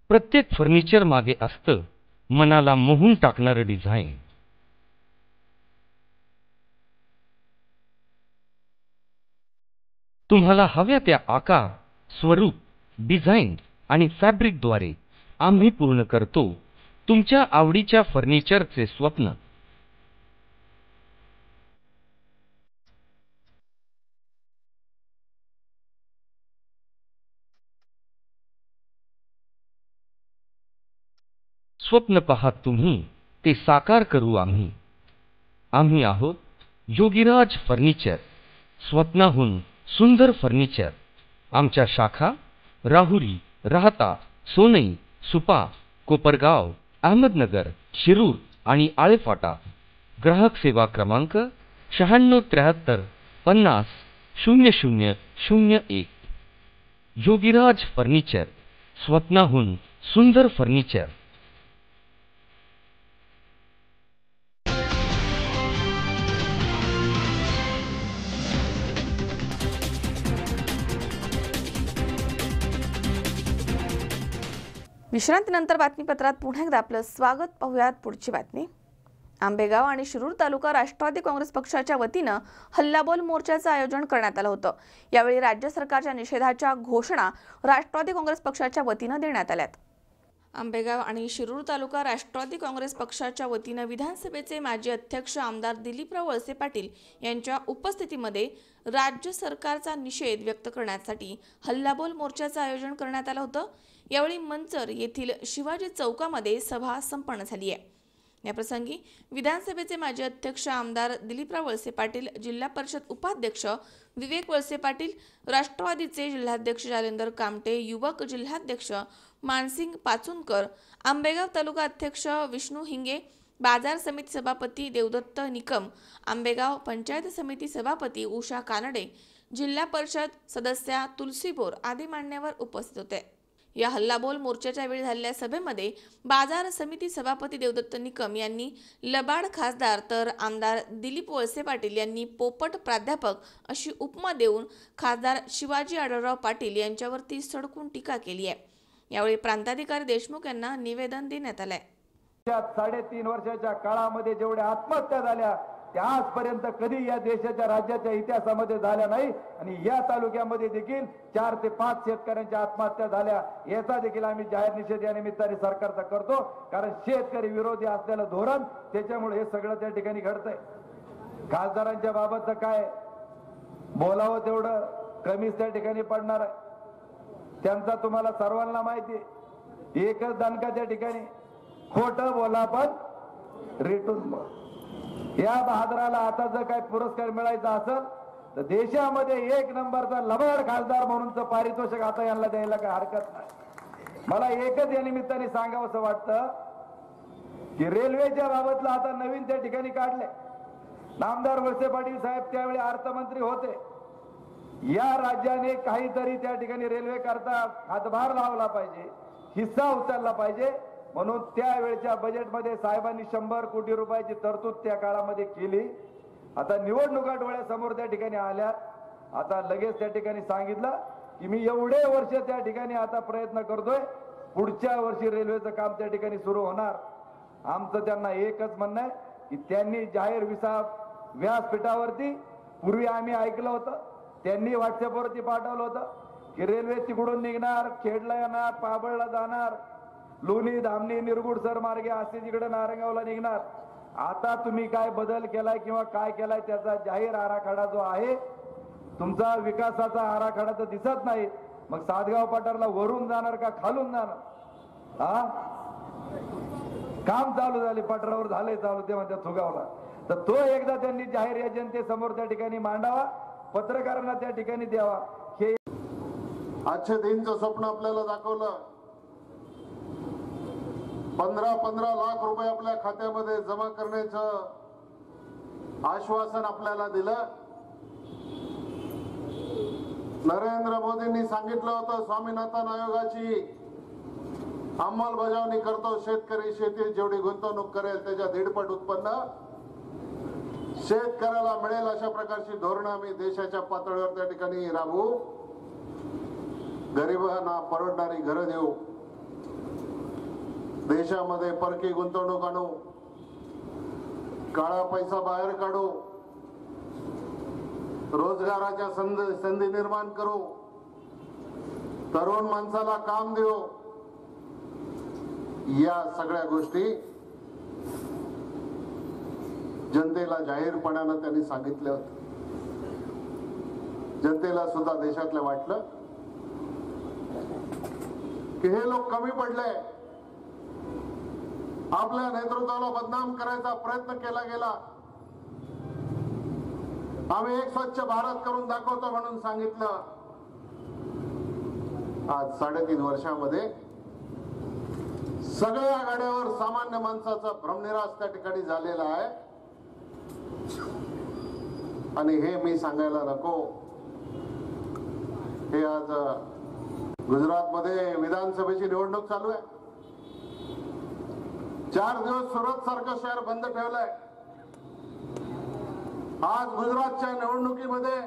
प्रत्येक फर्निचर मागे असतं मनाला मोहून टाकणारं डिझाईन. तुम्हाला हव्या त्या आकार, स्वरूप, डिझाईन आणि फॅब्रिकद्वारे आम्ही पूर्ण करतो तुमच्या आवडीच्या फर्निचरचे स्वप्न. स्वप्न पाहात तुम्ही, ते साकार करू आम्ही. आम्ही आहोत योगीराज फर्निचर, स्वप्नाहून सुंदर फर्निचर. आमच्या शाखा राहुरी, राहता, सोनई, सुपा, कोपरगाव, अहमदनगर, शिरूर आणि आळेफाटा. ग्राहक सेवा क्रमांक 9673 50 0001. योगीराज फर्निचर, स्वप्नाहून सुंदर फर्निचर. विश्रांतीनंतर बातमीपत्रात पुन्हा एकदा आपलं स्वागत. पाहुयात पुढची बातमी. आंबेगाव आणि शिरूर तालुका राष्ट्रवादी काँग्रेस पक्षाच्या वतीनं हल्लाबोल मोर्चाचं आयोजन करण्यात आलं होतं. यावेळी राज्य सरकारच्या निषेधाच्या घोषणा राष्ट्रवादी काँग्रेस पक्षाच्या वतीनं देण्यात आल्यात. आंबेगाव आणि शिरूर तालुका राष्ट्रवादी काँग्रेस पक्षाच्या वतीनं विधानसभेचे माजी अध्यक्ष आमदार दिलीपराव वळसे पाटील यांच्या उपस्थितीमध्ये राज्य सरकारचा निषेध व्यक्त करण्यासाठी हल्लाबोल मोर्चाचं आयोजन करण्यात आलं होतं. यावेळी मंचर येथील शिवाजी चौकामध्ये सभा संपन्न झाली आहे. याप्रसंगी विधानसभेचे माजी अध्यक्ष आमदार दिलीपराव वळसे पाटील, जिल्हा परिषद उपाध्यक्ष विवेक वळसे पाटील, राष्ट्रवादीचे जिल्हाध्यक्ष जालेंदर कामटे, युवक जिल्हाध्यक्ष मानसिंग पाचुनकर, आंबेगाव तालुका अध्यक्ष विष्णू हिंगे, बाजार समिती सभापती देवदत्त निकम, आंबेगाव पंचायत समिती सभापती उषा कानडे, जिल्हा परिषद सदस्या तुलसी बोर आदी मान्यवर उपस्थित होते. या हल्लाबोल मोर्चाच्या वेळी झालेल्या सभेमध्ये बाजार समिती सभापती देवदत्त निकम यांनी लबाड खासदार तर आमदार दिलीप वळसे पाटील यांनी पोपट प्राध्यापक अशी उपमा देऊन खासदार शिवाजी आढळराव पाटील यांच्यावरती सडकून टीका केली आहे. यावेळी प्रांताधिकारी देशमुख यांना निवेदन देण्यात आलंय. 3.5 वर्षाच्या काळामध्ये जेवढ्या आत्महत्या झाल्या त्या आजपर्यंत कधी या देशाच्या राज्याच्या इतिहासामध्ये झाल्या नाही. आणि या तालुक्यामध्ये देखील 4 ते 5 शेतकऱ्यांच्या आत्महत्या झाल्या. याचा देखील आम्ही जाहीर निषेध या निमित्ताने सरकारचा करतो. कारण शेतकरी विरोधी असलेलं धोरण त्याच्यामुळे हे सगळं त्या ठिकाणी घडतंय. खासदारांच्या बाबतचं काय बोलावं तेवढं कमीच त्या ठिकाणी पडणार आहे. त्यांचा तुम्हाला सर्वांना माहिती आहे. एकच दणका त्या ठिकाणी खोटं बोला पण रेटून बोला. या बहादराला आता जर काही पुरस्कार मिळायचा असेल तर देशामध्ये 1 नंबरचा लबाड खासदार म्हणूनचं पारितोषिक आता यांना द्यायला काही हरकत नाही. मला एकच या निमित्ताने सांगावंसं वाटतं की रेल्वेच्या बाबतला आता नवीन त्या ठिकाणी काढले. नामदार वळसे पाटील साहेब त्यावेळी अर्थमंत्री होते. या राज्याने काहीतरी त्या ठिकाणी रेल्वे करता हातभार लावला पाहिजे, हिस्सा उचलला पाहिजे, म्हणून त्यावेळच्या बजेटमध्ये साहेबांनी 100 कोटी रुपयाची तरतूद त्या काळामध्ये केली. आता निवडणुका डोळ्यासमोर त्या ठिकाणी आल्या. आता लगेच त्या ठिकाणी सांगितलं की मी एवढे वर्ष त्या ठिकाणी आता प्रयत्न करतोय, पुढच्या वर्षी रेल्वेचं काम त्या ठिकाणी सुरू होणार. आमचं त्यांना एकच म्हणणं आहे की त्यांनी जाहीर व्यासपीठावरती पूर्वी आम्ही ऐकलं होतं, त्यांनी व्हॉट्सअपवरती पाठवलं होतं की रेल्वे तिकडून निघणार, खेडला येणार, पाबळला जाणार, लोणी धामणी निरगुड सरमार्गे असे तिकडे नारंगावला निघणार. आता तुम्ही काय बदल केलाय किंवा काय केलाय त्याचा जाहीर आराखडा जो आहे, तुमचा विकासाचा आराखडा तर दिसत नाही. मग सातगाव पठारला वरून जाणार का खालून जाणार? हा, काम चालू झाले, पठारावर झाले चालू, ते म्हणतात थुगावला. तर तो एकदा त्यांनी जाहीर या जनतेसमोर त्या ठिकाणी मांडावा, पत्रकारांना त्या ठिकाणी द्यावा. हे आजच्या दिनचं स्वप्न आपल्याला दाखवलं. 15 लाख रुपये आपल्या खात्यामध्ये जमा करण्याचं आश्वासन आपल्याला दिलं. नरेंद्र मोदींनी सांगितलं होतं स्वामीनाथन आयोगाची अंमलबजावणी करतो, शेतकरी शेतीत जेवढी गुंतवणूक करेल त्याच्या 1.5 उत्पन्न शेतकऱ्याला मिळेल अशा प्रकारची धोरणं आम्ही देशाच्या पातळीवर त्या ठिकाणी राबवू. गरिबांना परवडणारी घरं देऊ, देशामध्ये परकी गुंतवणूक आणू, काळा पैसा बाहेर काढू, रोजगाराच्या संधी निर्माण करू, तरुण माणसाला काम देऊ. या सगळ्या गोष्टी जनतेला जाहीरपणानं त्यांनी सांगितलं होतं. जनतेला सुद्धा देशातलं वाटलं की हे लोक कमी पडले, आपल्या नेतृत्वाला बदनाम करायचा प्रयत्न केला गेला. आम्ही एक स्वच्छ भारत करून दाखवतो म्हणून सांगितलं. आज 3.5 वर्षामध्ये सगळ्या गाड्यावर सामान्य माणसाचा भ्रमनिरास त्या ठिकाणी झालेला आहे. आणि हे मी सांगायला नको, हे आज गुजरातमध्ये विधानसभेची निवडणूक चालू आहे. 4 दिवस सुरत सारखं शहर बंद ठेवलंय. आज गुजरातच्या निवडणुकीमध्ये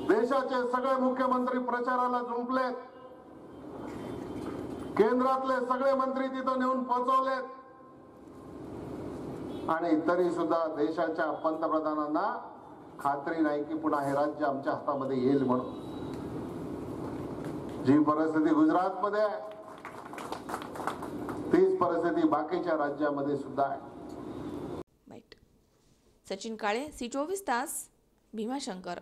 देशाचे सगळे मुख्यमंत्री प्रचाराला जुंपलेत. केंद्रातले सगळे मंत्री तिथं नेऊन पोहोचवलेत. आणि तरी सुद्धा देशाच्या पंतप्रधानांना खात्री नाही की पुन्हा हे राज्य आमच्या हातामध्ये येईल म्हणून. जी परिस्थिती गुजरातमध्ये आहे तीच परिस्थिती बाकीच्या राज्यामध्ये सुद्धा आहे. सचिन काळे, सी24 तास, भीमाशंकर.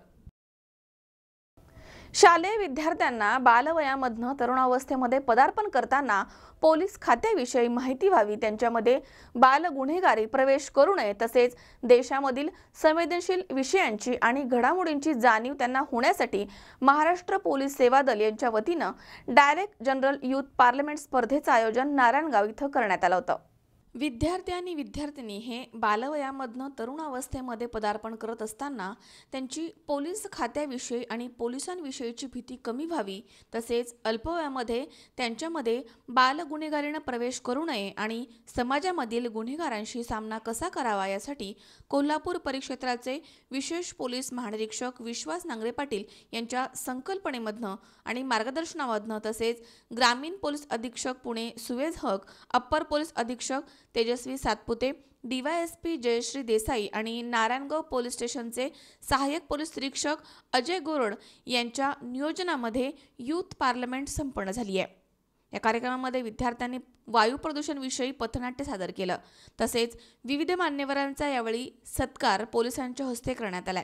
शालेय विद्यार्थ्यांना बालवयामधनं तरुणावस्थेमध्ये पदार्पण करताना पोलीस खात्याविषयी माहिती व्हावी, त्यांच्यामध्ये बाल गुन्हेगारी प्रवेश करू नये, तसेच देशामधील संवेदनशील विषयांची आणि घडामोडींची जाणीव त्यांना होण्यासाठी महाराष्ट्र पोलीस सेवा दल यांच्या वतीनं डायरेक्ट जनरल युथ पार्लमेंट स्पर्धेचं आयोजन नारायणगाव इथं करण्यात आलं होतं. विद्यार्थी आणि विद्यार्थिनी हे बालवयामधनं तरुणावस्थेमध्ये पदार्पण करत असताना त्यांची पोलीस खात्याविषयी आणि पोलिसांविषयीची भीती कमी व्हावी, तसेच अल्पवयामध्ये त्यांच्यामध्ये बालगुन्हेगारीनं प्रवेश करू नये आणि समाजामधील गुन्हेगारांशी सामना कसा करावा यासाठी कोल्हापूर परिक्षेत्राचे विशेष पोलीस महानिरीक्षक विश्वास नांगरे पाटील यांच्या संकल्पनेमधनं आणि मार्गदर्शनामधनं, तसेच ग्रामीण पोलीस अधीक्षक पुणे सुवेज हक, अप्पर पोलीस अधीक्षक तेजस्वी सातपुते, डीवायएसपी जयश्री देसाई आणि नारायणगाव पोलीस स्टेशनचे सहाय्यक पोलीस निरीक्षक अजय गोरड यांच्या नियोजनामध्ये युथ पार्लमेंट संपन्न झाली आहे. या कार्यक्रमामध्ये विद्यार्थ्यांनी वायू प्रदूषणविषयी पथनाट्य सादर केलं, तसेच विविध मान्यवरांचा यावेळी सत्कार पोलिसांच्या हस्ते करण्यात आला.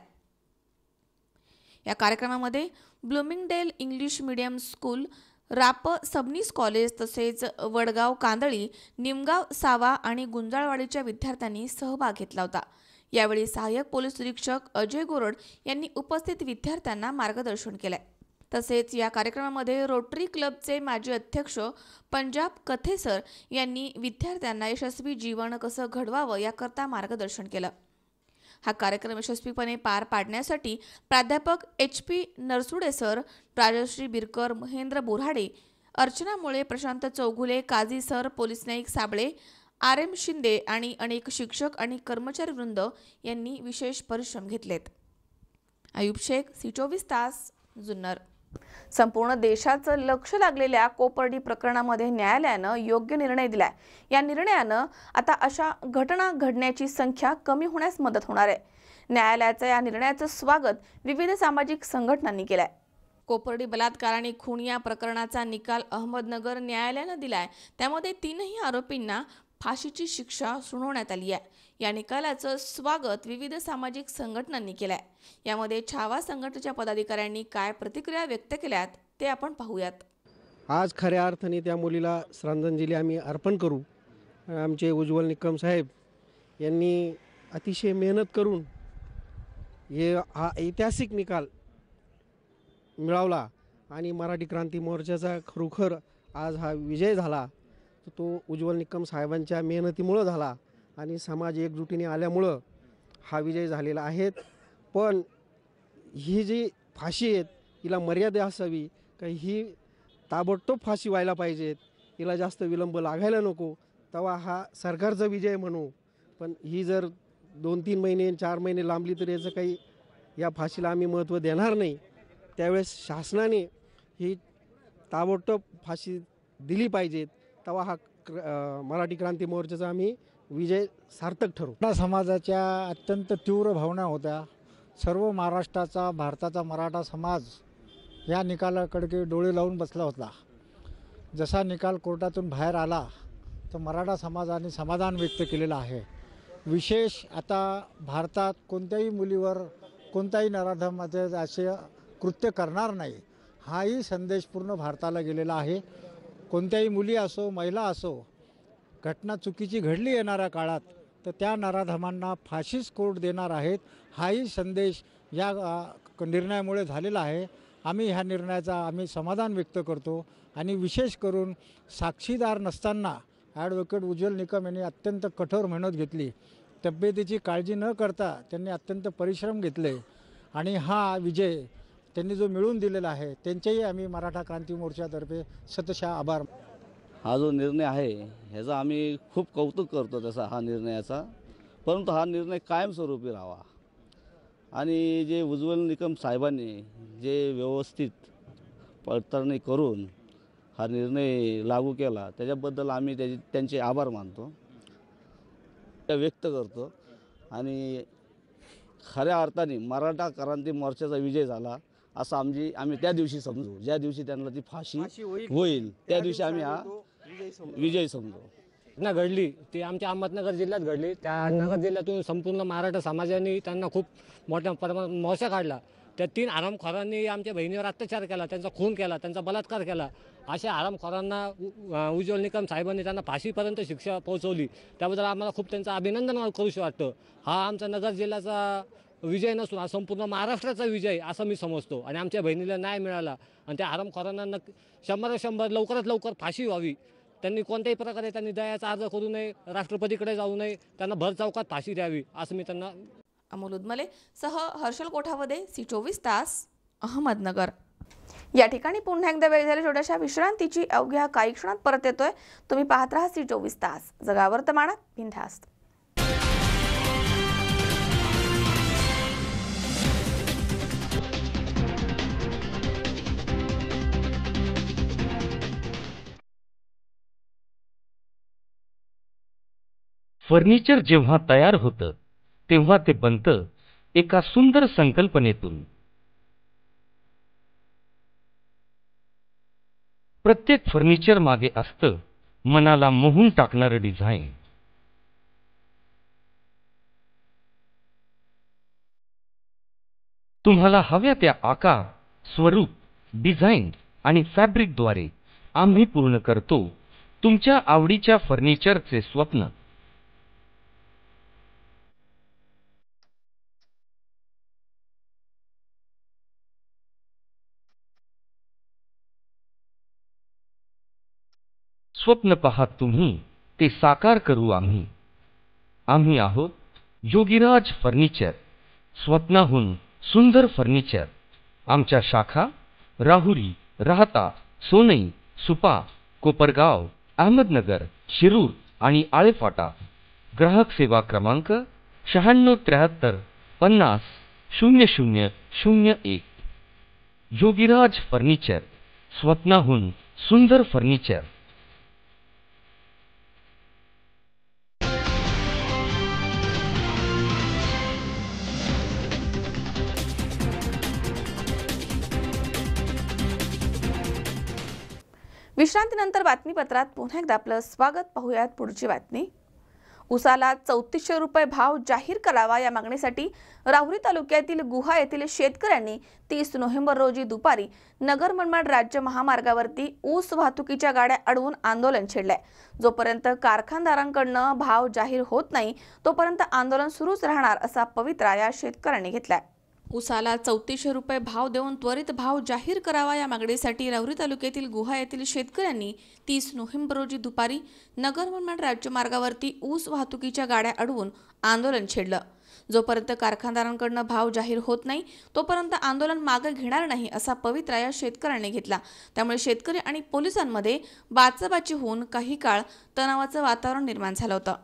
या कार्यक्रमामध्ये ब्लूमिंगडेल इंग्लिश मीडियम स्कूल, राप सबनीस कॉलेज तसेच वडगाव कांदळी, निमगाव सावा आणि गुंजाळवाडीच्या विद्यार्थ्यांनी सहभाग घेतला होता। यावेळी सहाय्यक पोलीस निरीक्षक अजय गोरड यांनी उपस्थित विद्यार्थ्यांना मार्गदर्शन केले। तसेच या कार्यक्रमामध्ये रोटरी क्लबचे माजी अध्यक्ष पंजाब कथेसर यांनी विद्यार्थ्यांना यशस्वी जीवन कसं घडवावं याकरता मार्गदर्शन केलं। हा कार्यक्रम यशस्वीपणे पार पाडण्यासाठी प्राध्यापक HP Narsude sir, Rajshree Birkar, Mahendra Borade, Archana Mule, Prashant Chougule, Kazi sir, police Naik Sable, RM Shinde आणि अनेक शिक्षक आणि कर्मचारी वृंद यांनी विशेष परिश्रम घेतलेत। अयूब शेख, C24 तास, जुन्नर। संपूर्ण देशाचं लक्ष लागलेल्या कोपर्डी प्रकरणामध्ये न्यायालयानं योग्य निर्णय दिलाय। या निर्णयानं आता अशा घटना घडण्याची संख्या कमी होण्यास मदत होणार आहे। न्यायालयाच्या या निर्णयाचं स्वागत विविध सामाजिक संघटनांनी केलंय। कोपर्डी बलात्कार आणि खून या प्रकरणाचा निकाल अहमदनगर न्यायालयानं दिलाय। त्यामध्ये 3ही आरोपींना फाशीची शिक्षा सुनावण्यात आली आहे। या निकालाचं स्वागत विविध सामाजिक संघटनांनी केलंय। यामध्ये छावा संघटनेच्या पदाधिकाऱ्यांनी काय प्रतिक्रिया व्यक्त केल्यात ते आपण पाहूयात। आज खऱ्या अर्थाने त्या मुलीला श्रद्धांजली आम्ही अर्पण करू। आमचे उज्ज्वल निकम साहेब यांनी अतिशय मेहनत करून हा ऐतिहासिक निकाल मिळवला आणि मराठी क्रांती मोर्चाचा खरोखर आज हा विजय झाला। तो उज्ज्वल निकम साहेबांच्या मेहनतीमुळे झाला आणि समाज एकजुटीने आल्यामुळं हा विजय झालेला आहे। पण ही जी फाशी आहे हिला मर्यादा असावी, का ही ताबडतोब फाशी व्हायला पाहिजे, हिला जास्त विलंब लागायला नको, तेव्हा हा सरकारचा विजय म्हणू। पण ही जर 2-3 महिने 4 महिने लांबली तर याचं काही या फाशीला आम्ही महत्त्व देणार नाही। त्यावेळेस शासनाने ही ताबडतोब फाशी दिली पाहिजे, तेव्हा हा मराठी क्रांती मोर्चाचा आम्ही विजय सार्थक ठरू। समाजाच्या अत्यंत तीव्र भावना होत्या। सर्व महाराष्ट्राचा, भारताचा मराठा समाज या निकालाकडे डोळे लावून बसला होता। जसा निकाल कोर्टातून बाहेर आला तर मराठा समाजाने समाधान व्यक्त केलेलं आहे। विशेष आता भारतात कोणत्याही मुलीवर कोणताही नराधमाचे असे कृत्य करणार नाही, हाही संदेश पूर्ण भारताला गेलेला आहे। कोणत्याही मुली असो, महिला असो, घटना चुकीची घडली येणाऱ्या काळात तर त्या नराधमांना फाशीच कोर्ट देणार आहेत, हाही संदेश या निर्णयामुळे झालेला आहे। आम्ही ह्या निर्णयाचा समाधान व्यक्त करतो आणि विशेष करून साक्षीदार नसताना ॲडव्होकेट उज्ज्वल निकम यांनी अत्यंत कठोर मेहनत घेतली। तब्येतीची काळजी न करता त्यांनी अत्यंत परिश्रम घेतले आणि हा विजय त्यांनी जो मिळवून दिलेला आहे त्यांचेही आम्ही मराठा क्रांती मोर्चातर्फे शतशः आभार। हा जो निर्णय आहे ह्याचा आम्ही खूप कौतुक करतो तसा हा निर्णयाचा, परंतु हा निर्णय कायमस्वरूपी राहावा आणि जे उज्ज्वल निकम साहेबांनी जे व्यवस्थित पडताळणी करून हा निर्णय लागू केला त्याच्याबद्दल आम्ही त्यांचे आभार मानतो, व्यक्त करतो आणि खऱ्या अर्थाने मराठा क्रांती मोर्चाचा विजय झाला असं आम्ही त्या दिवशी समजू, ज्या दिवशी त्यांना ती फाशी होईल त्या दिवशी आम्ही हा विजय समजू। घटना घडली ती आमच्या अहमदनगर जिल्ह्यात घडली। त्या नगर जिल्ह्यातून संपूर्ण मराठा समाजाने त्यांना खूप मोठ्या प्रमाणात मोर्चा काढला। त्या 3 हरामखोरांनी आमच्या बहिणीवर अत्याचार केला, त्यांचा खून केला, त्यांचा बलात्कार केला। अशा हरामखोरांना उज्ज्वल निकम साहेबांनी त्यांना फाशीपर्यंत शिक्षा पोहोचवली, त्याबद्दल आम्हाला खूप त्यांचं अभिनंदन करूशी वाटतं। हा आमचा नगर जिल्ह्याचा विजय नसून हा संपूर्ण महाराष्ट्राचा विजय असं मी समजतो आणि आमच्या बहिणीला न्याय मिळाला आणि त्या हरामखोरांना 100 लवकरात लवकर फाशी व्हावी। त्यांनी कोणत्याही प्रकारे त्यांनी दयाचा अर्ज करू नये, राष्ट्रपतीकडे जाऊ नये, त्यांना भर चौकात फाशी द्यावी असं मी त्यांना। अमोल उदमले सह हर्षल कोठावदे, C24 तास, अहमदनगर। या ठिकाणी पुन्हा एकदा वेळ झाली छोट्याशा विश्रांतीची। अवघ्या काही क्षणात परत येतोय। तुम्ही पाहत राहा C24 तास, जगा वर्तमानात बिनधास्त। फर्निचर जेव्हा तयार होतं तेव्हा ते बनतं एका सुंदर संकल्पनेतून। प्रत्येक फर्निचर मागे असतं मनाला मोहून टाकणारं डिझाईन। तुम्हाला हव्या त्या आकार, स्वरूप, डिझाईन आणि फॅब्रिकद्वारे आम्ही पूर्ण करतो तुमच्या आवडीच्या फर्निचरचे स्वप्न. स्वप्न पाहात तुम्ही, ते साकार करू आम्ही. आम्ही आहोत योगीराज फर्निचर, स्वप्नाहून सुंदर फर्निचर. आमच्या शाखा राहुरी, राहता, सोनई, सुपा, कोपरगाव, अहमदनगर, शिरूर आणि आळेफाटा. ग्राहक सेवा क्रमांक 9673 50 0001. योगीराज फर्निचर, स्वप्नाहून सुंदर फर्निचर. विश्रांतीनंतर बातमीपत्रात पुन्हा एकदा आपलं स्वागत. पाहूयात पुढची बातमी. उसाला 3400 रुपये भाव जाहीर करावा या मागणीसाठी राहुरी तालुक्यातील गुहा येथील शेतकऱ्यांनी 30 नोव्हेंबर रोजी दुपारी नगर मनमाड राज्य महामार्गावरती ऊस वाहतुकीच्या गाड्या अडवून आंदोलन छेडलंय. जोपर्यंत कारखानदारांकडून भाव जाहीर होत नाही तोपर्यंत आंदोलन सुरूच राहणार असा पवित्रा या शेतकऱ्यांनी घेतलाय. उसाला 3400 रुपये भाव देऊन त्वरित भाव जाहीर करावा या मागणीसाठी राहुरी तालुक्यातील गुहा येथील शेतकऱ्यांनी 30 नोव्हेंबर रोजी दुपारी नगर मनमाड राज्यमार्गावरती ऊस वाहतुकीच्या गाड्या अडवून आंदोलन छेडलं. जोपर्यंत कारखानदारांकडून भाव जाहीर होत नाही तोपर्यंत आंदोलन मागे घेणार नाही असा पवित्रा या शेतकऱ्यांनी घेतला. त्यामुळे शेतकरी आणि पोलिसांमध्ये बाचाबाची होऊन काही काळ तणावाचं वातावरण निर्माण झालं होतं.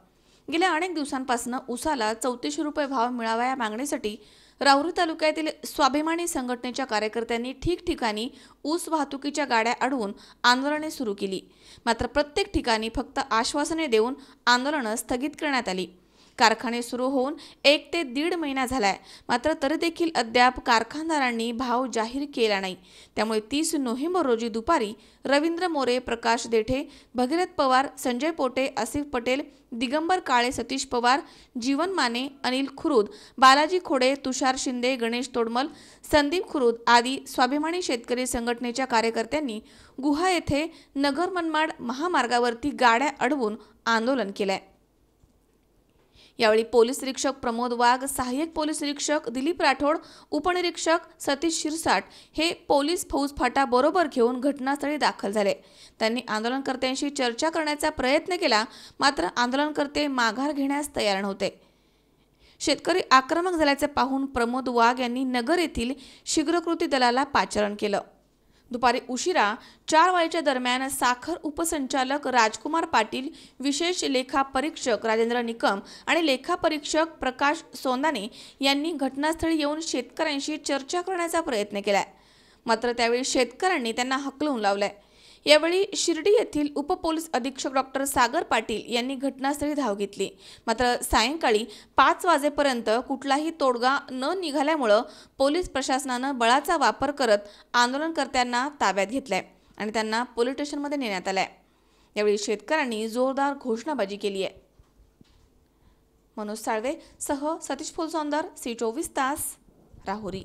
गेल्या अनेक दिवसांपासून उसाला 3400 रुपये भाव मिळावा या मागणीसाठी राहुरी तालुक्यातील स्वाभिमानी संघटनेच्या कार्यकर्त्यांनी ठिकठिकाणी ऊस वाहतुकीच्या गाड्या अडवून आंदोलने सुरू केली. मात्र प्रत्येक ठिकाणी फक्त आश्वासने देऊन आंदोलनं स्थगित करण्यात आली. कारखाने सुरू होऊन 1 ते 1.5 महिना झालाय, मात्र तरी देखील अद्याप कारखानदारांनी भाव जाहीर केला नाही. त्यामुळे 30 नोव्हेंबर रोजी दुपारी रवींद्र मोरे, प्रकाश देठे, भगीरथ पवार, संजय पोटे, आसिफ पटेल, दिगंबर काळे, सतीश पवार, जीवन माने, अनिल खुरुद, बालाजी खोडे, तुषार शिंदे, गणेश तोडमल, संदीप खुरुद आदी स्वाभिमानी शेतकरी संघटनेच्या कार्यकर्त्यांनी गुहा येथे नगर मनमाड महामार्गावरती गाड्या अडवून आंदोलन केलंय. यावेळी पोलीस निरीक्षक प्रमोद वाघ, सहाय्यक पोलीस निरीक्षक दिलीप राठोड, उपनिरीक्षक सतीश शिरसाट हे पोलीस फौज फाटा बरोबर घेऊन घटनास्थळी दाखल झाले. त्यांनी आंदोलनकर्त्यांशी चर्चा करण्याचा प्रयत्न केला, मात्र आंदोलनकर्ते माघार घेण्यास तयार नव्हते. शेतकरी आक्रमक झाल्याचे पाहून प्रमोद वाघ यांनी नगर येथील शीघ्रकृती दलाला पाचारण केलं. दुपारी उशिरा 4 वाजेच्या दरम्यान साखर उपसंचालक राजकुमार पाटील, विशेष लेखापरीक्षक राजेंद्र निकम आणि लेखापरीक्षक प्रकाश सोंदाने यांनी घटनास्थळी येऊन शेतकऱ्यांशी चर्चा करण्याचा प्रयत्न केलाय. मात्र त्यावेळी शेतकऱ्यांनी त्यांना हकलून लावलंय. यावेळी शिर्डी येथील उपपोलीस अधीक्षक डॉक्टर सागर पाटील यांनी घटनास्थळी धाव घेतली. मात्र सायंकाळी 5 वाजेपर्यंत कुठलाही तोडगा न निघाल्यामुळे पोलीस प्रशासनानं बळाचा वापर करत आंदोलनकर्त्यांना ताब्यात घेतलाय आणि त्यांना पोलीस स्टेशनमध्ये नेण्यात आलंय. यावेळी शेतकऱ्यांनी जोरदार घोषणाबाजी केली आहे. मनोज साळवे सह सतीश फुलसौंदर, C24 तास, राहुरी.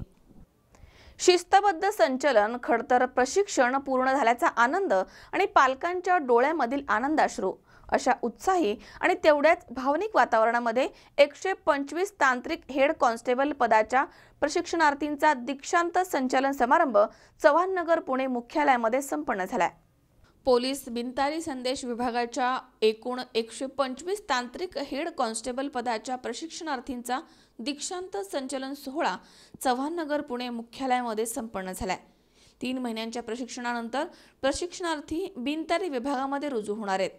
शिस्तबद्ध संचलन, खडतर प्रशिक्षण पूर्ण झाल्याचा आनंद आणि पालकांच्या डोळ्यामधील आनंदाश्रू अशा उत्साही आणि तेवढ्याच भावनिक वातावरणामध्ये 125 तांत्रिक हेड कॉन्स्टेबल पदाच्या प्रशिक्षणार्थींचा दीक्षांत संचलन समारंभ चव्हाणनगर पुणे मुख्यालयामध्ये संपन्न झालाय. पोलीस बिनतारी संदेश विभागाच्या एकूण 125 तांत्रिक हेड कॉन्स्टेबल पदाच्या प्रशिक्षणार्थींचा दीक्षांत संचलन सोहळा चव्हाणनगर पुणे मुख्यालयामध्ये संपन्न झालाय. 3 महिन्यांच्या प्रशिक्षणानंतर प्रशिक्षणार्थी बिनतारी विभागामध्ये रुजू होणार आहेत.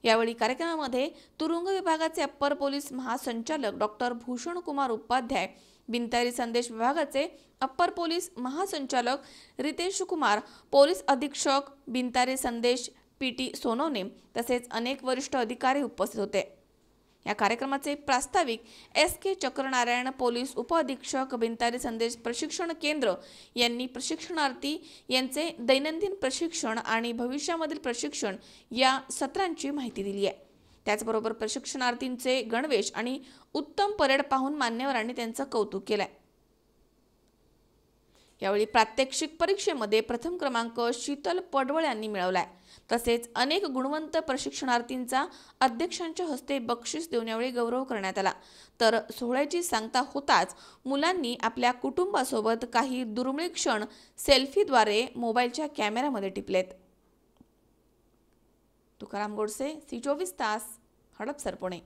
यावेळी कार्यक्रमामध्ये तुरुंग विभागाचे अप्पर पोलीस महासंचालक डॉक्टर भूषण कुमार उपाध्याय, बिनतारी संदेश विभागाचे अप्पर पोलीस महासंचालक रितेश कुमार, पोलीस अधीक्षक बिनतारी संदेश PT सोनवणे तसेच अनेक वरिष्ठ अधिकारी उपस्थित होते. या कार्यक्रमाचे प्रास्ताविक SK चक्रनारायण, पोलीस उपअधीक्षक बिनतारी संदेश प्रशिक्षण केंद्र यांनी प्रशिक्षणार्थी यांचे दैनंदिन प्रशिक्षण आणि भविष्यामधील प्रशिक्षण या सत्रांची माहिती दिली आहे. त्याचबरोबर प्रशिक्षणार्थींचे गणवेश आणि उत्तम परेड पाहून मान्यवरांनी त्यांचं कौतुक केलंय. यावेळी प्रात्यक्षिक परीक्षेमध्ये प्रथम क्रमांक शीतल पडवळ यांनी मिळवलाय। तसेच अनेक गुणवंत प्रशिक्षणार्थींचा अध्यक्षांच्या हस्ते बक्षीस देऊन यावेळी गौरव करण्यात आला। तर सोहळ्याची सांगता होताच मुलांनी आपल्या कुटुंबासोबत काही दुर्मिळ क्षण सेल्फीद्वारे मोबाईलच्या कॅमेऱ्यामध्ये टिपलेत। तुकाराम गोडसे, C24 तास, हडपसर, पुणे।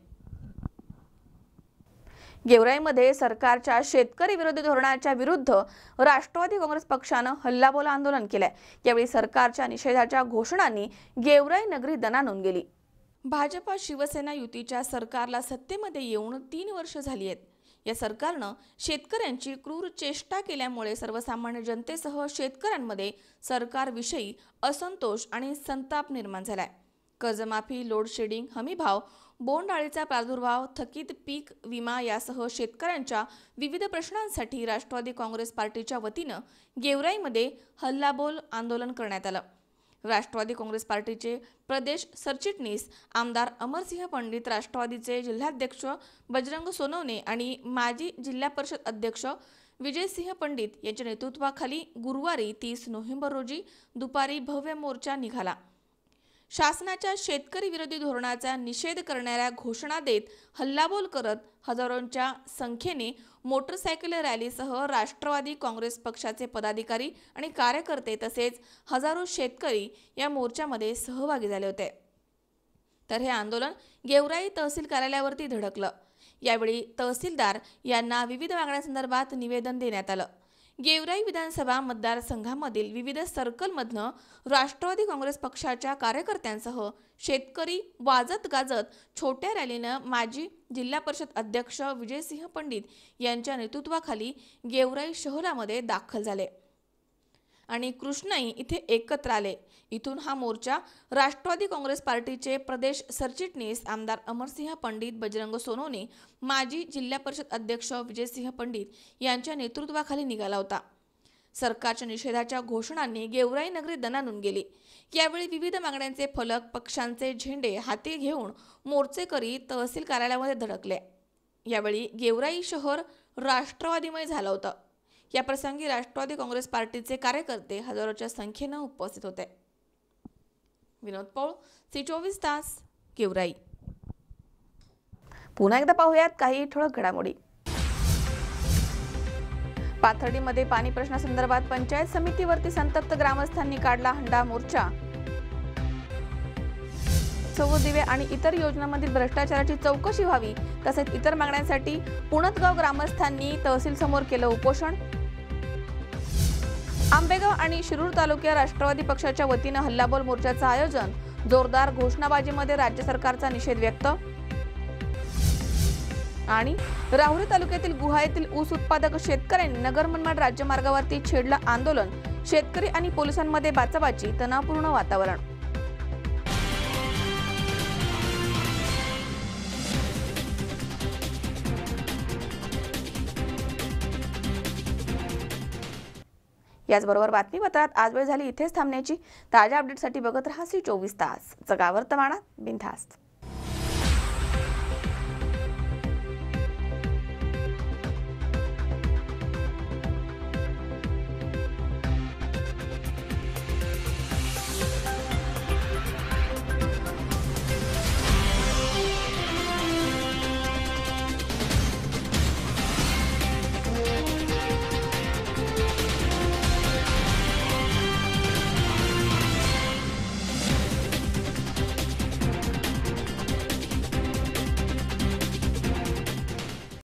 गेवराईमध्ये सरकारच्या शेतकरी विरोधी धोरणाच्या विरुद्ध राष्ट्रवादी काँग्रेस पक्षानं हल्लाबोल आंदोलन केलंय। यावेळी सरकारच्या निषेधाच्या घोषणांनी गेवराई नगरी दणाणून गेली। भाजपा शिवसेना युतीच्या सरकारला सत्तेमध्ये येऊन 3 वर्ष झाली आहेत। या सरकारनं शेतकऱ्यांची क्रूर चेष्टा केल्यामुळे सर्वसामान्य जनतेसह शेतकऱ्यांमध्ये सरकारविषयी असंतोष आणि संताप निर्माण झालाय। कर्जमाफी, लोड शेडिंग, हमीभाव, बोंडअळीचा प्रादुर्भाव, थकीत पीक विमा यासह शेतकऱ्यांच्या विविध प्रश्नांसाठी राष्ट्रवादी काँग्रेस पार्टीच्या वतीनं गेवराईमध्ये हल्लाबोल आंदोलन करण्यात आलं। राष्ट्रवादी काँग्रेस पार्टीचे प्रदेश सरचिटणीस आमदार अमरसिंह पंडित, राष्ट्रवादीचे जिल्हाध्यक्ष बजरंग सोनवणे आणि माजी जिल्हा परिषद अध्यक्ष विजयसिंह पंडित यांच्या नेतृत्वाखाली गुरुवारी 30 नोव्हेंबर रोजी दुपारी भव्य मोर्चा निघाला। शासनाच्या शेतकरी विरोधी धोरणाचा निषेध करणाऱ्या घोषणा देत हल्लाबोल करत हजारोंच्या संख्येने मोटरसायकल रॅलीसह राष्ट्रवादी काँग्रेस पक्षाचे पदाधिकारी आणि कार्यकर्ते तसेच हजारो शेतकरी या मोर्चामध्ये सहभागी झाले होते। तर हे आंदोलन गेवराई तहसील कार्यालयावरती धडकलं। यावेळी तहसीलदार यांना विविध मागण्यांसंदर्भात निवेदन देण्यात आलं। गेवराई विधानसभा मतदारसंघामधील विविध सर्कलमधनं राष्ट्रवादी काँग्रेस पक्षाच्या कार्यकर्त्यांसह शेतकरी वाजत गाजत छोट्या रॅलीनं माजी जिल्हा परिषद अध्यक्ष विजयसिंह पंडित यांच्या नेतृत्वाखाली गेवराई शहरामध्ये दाखल झाले आणि कृष्णाई इथे एकत्र आले। इथून हा मोर्चा राष्ट्रवादी काँग्रेस पार्टीचे प्रदेश सरचिटणीस आमदार अमरसिंह पंडित, बजरंग सोनवणे, माजी जिल्हा परिषद अध्यक्ष विजयसिंह पंडित यांच्या नेतृत्वाखाली निघाला होता। सरकारच्या निषेधाच्या घोषणांनी गेवराई नगरी दणाणून गेली। यावेळी विविध मागण्यांचे फलक, पक्षांचे झेंडे हाती घेऊन मोर्चेकरी तहसील कार्यालयामध्ये धडकले। यावेळी गेवराई शहर राष्ट्रवादीमय झालं होतं। या प्रसंगी राष्ट्रवादी काँग्रेस पार्टीचे कार्यकर्ते हजारोच्या संख्येने उपस्थित होते। विनोद पौळ, C24 तास, गेवराई। पुन्हा एकदा पाहूयात काही ठळक घडामोडी। पाथर्डीमध्ये पाणी प्रश्नासंदर्भात पंचायत समितीवरती संतप्त ग्रामस्थांनी काढला हंडा मोर्चा। सौर दिवे आणि इतर योजनांमधील भ्रष्टाचाराची चौकशी व्हावी तसेच इतर मागण्यांसाठी पुणतगाव ग्रामस्थांनी तहसील समोर केलं उपोषण। आंबेगाव आणि शिरूर तालुक्यात राष्ट्रवादी पक्षाच्या वतीनं हल्लाबोल मोर्चाचं आयोजन। जोरदार घोषणाबाजीमध्ये राज्य सरकारचा निषेध व्यक्त। आणि राहुरी तालुक्यातील गुहा येथील ऊस उत्पादक शेतकऱ्यांनी नगर मनमाड राज्यमार्गावरती छेडलं आंदोलन। शेतकरी आणि पोलिसांमध्ये बाचाबाची, तणावपूर्ण वातावरण। याचबरोबर बातमीपत्रात आज वेळ झाली इथेच थांबण्याची। ताज्या अपडेटसाठी बघत रहा C24 तास, जगावर तमानात बिनधास्त।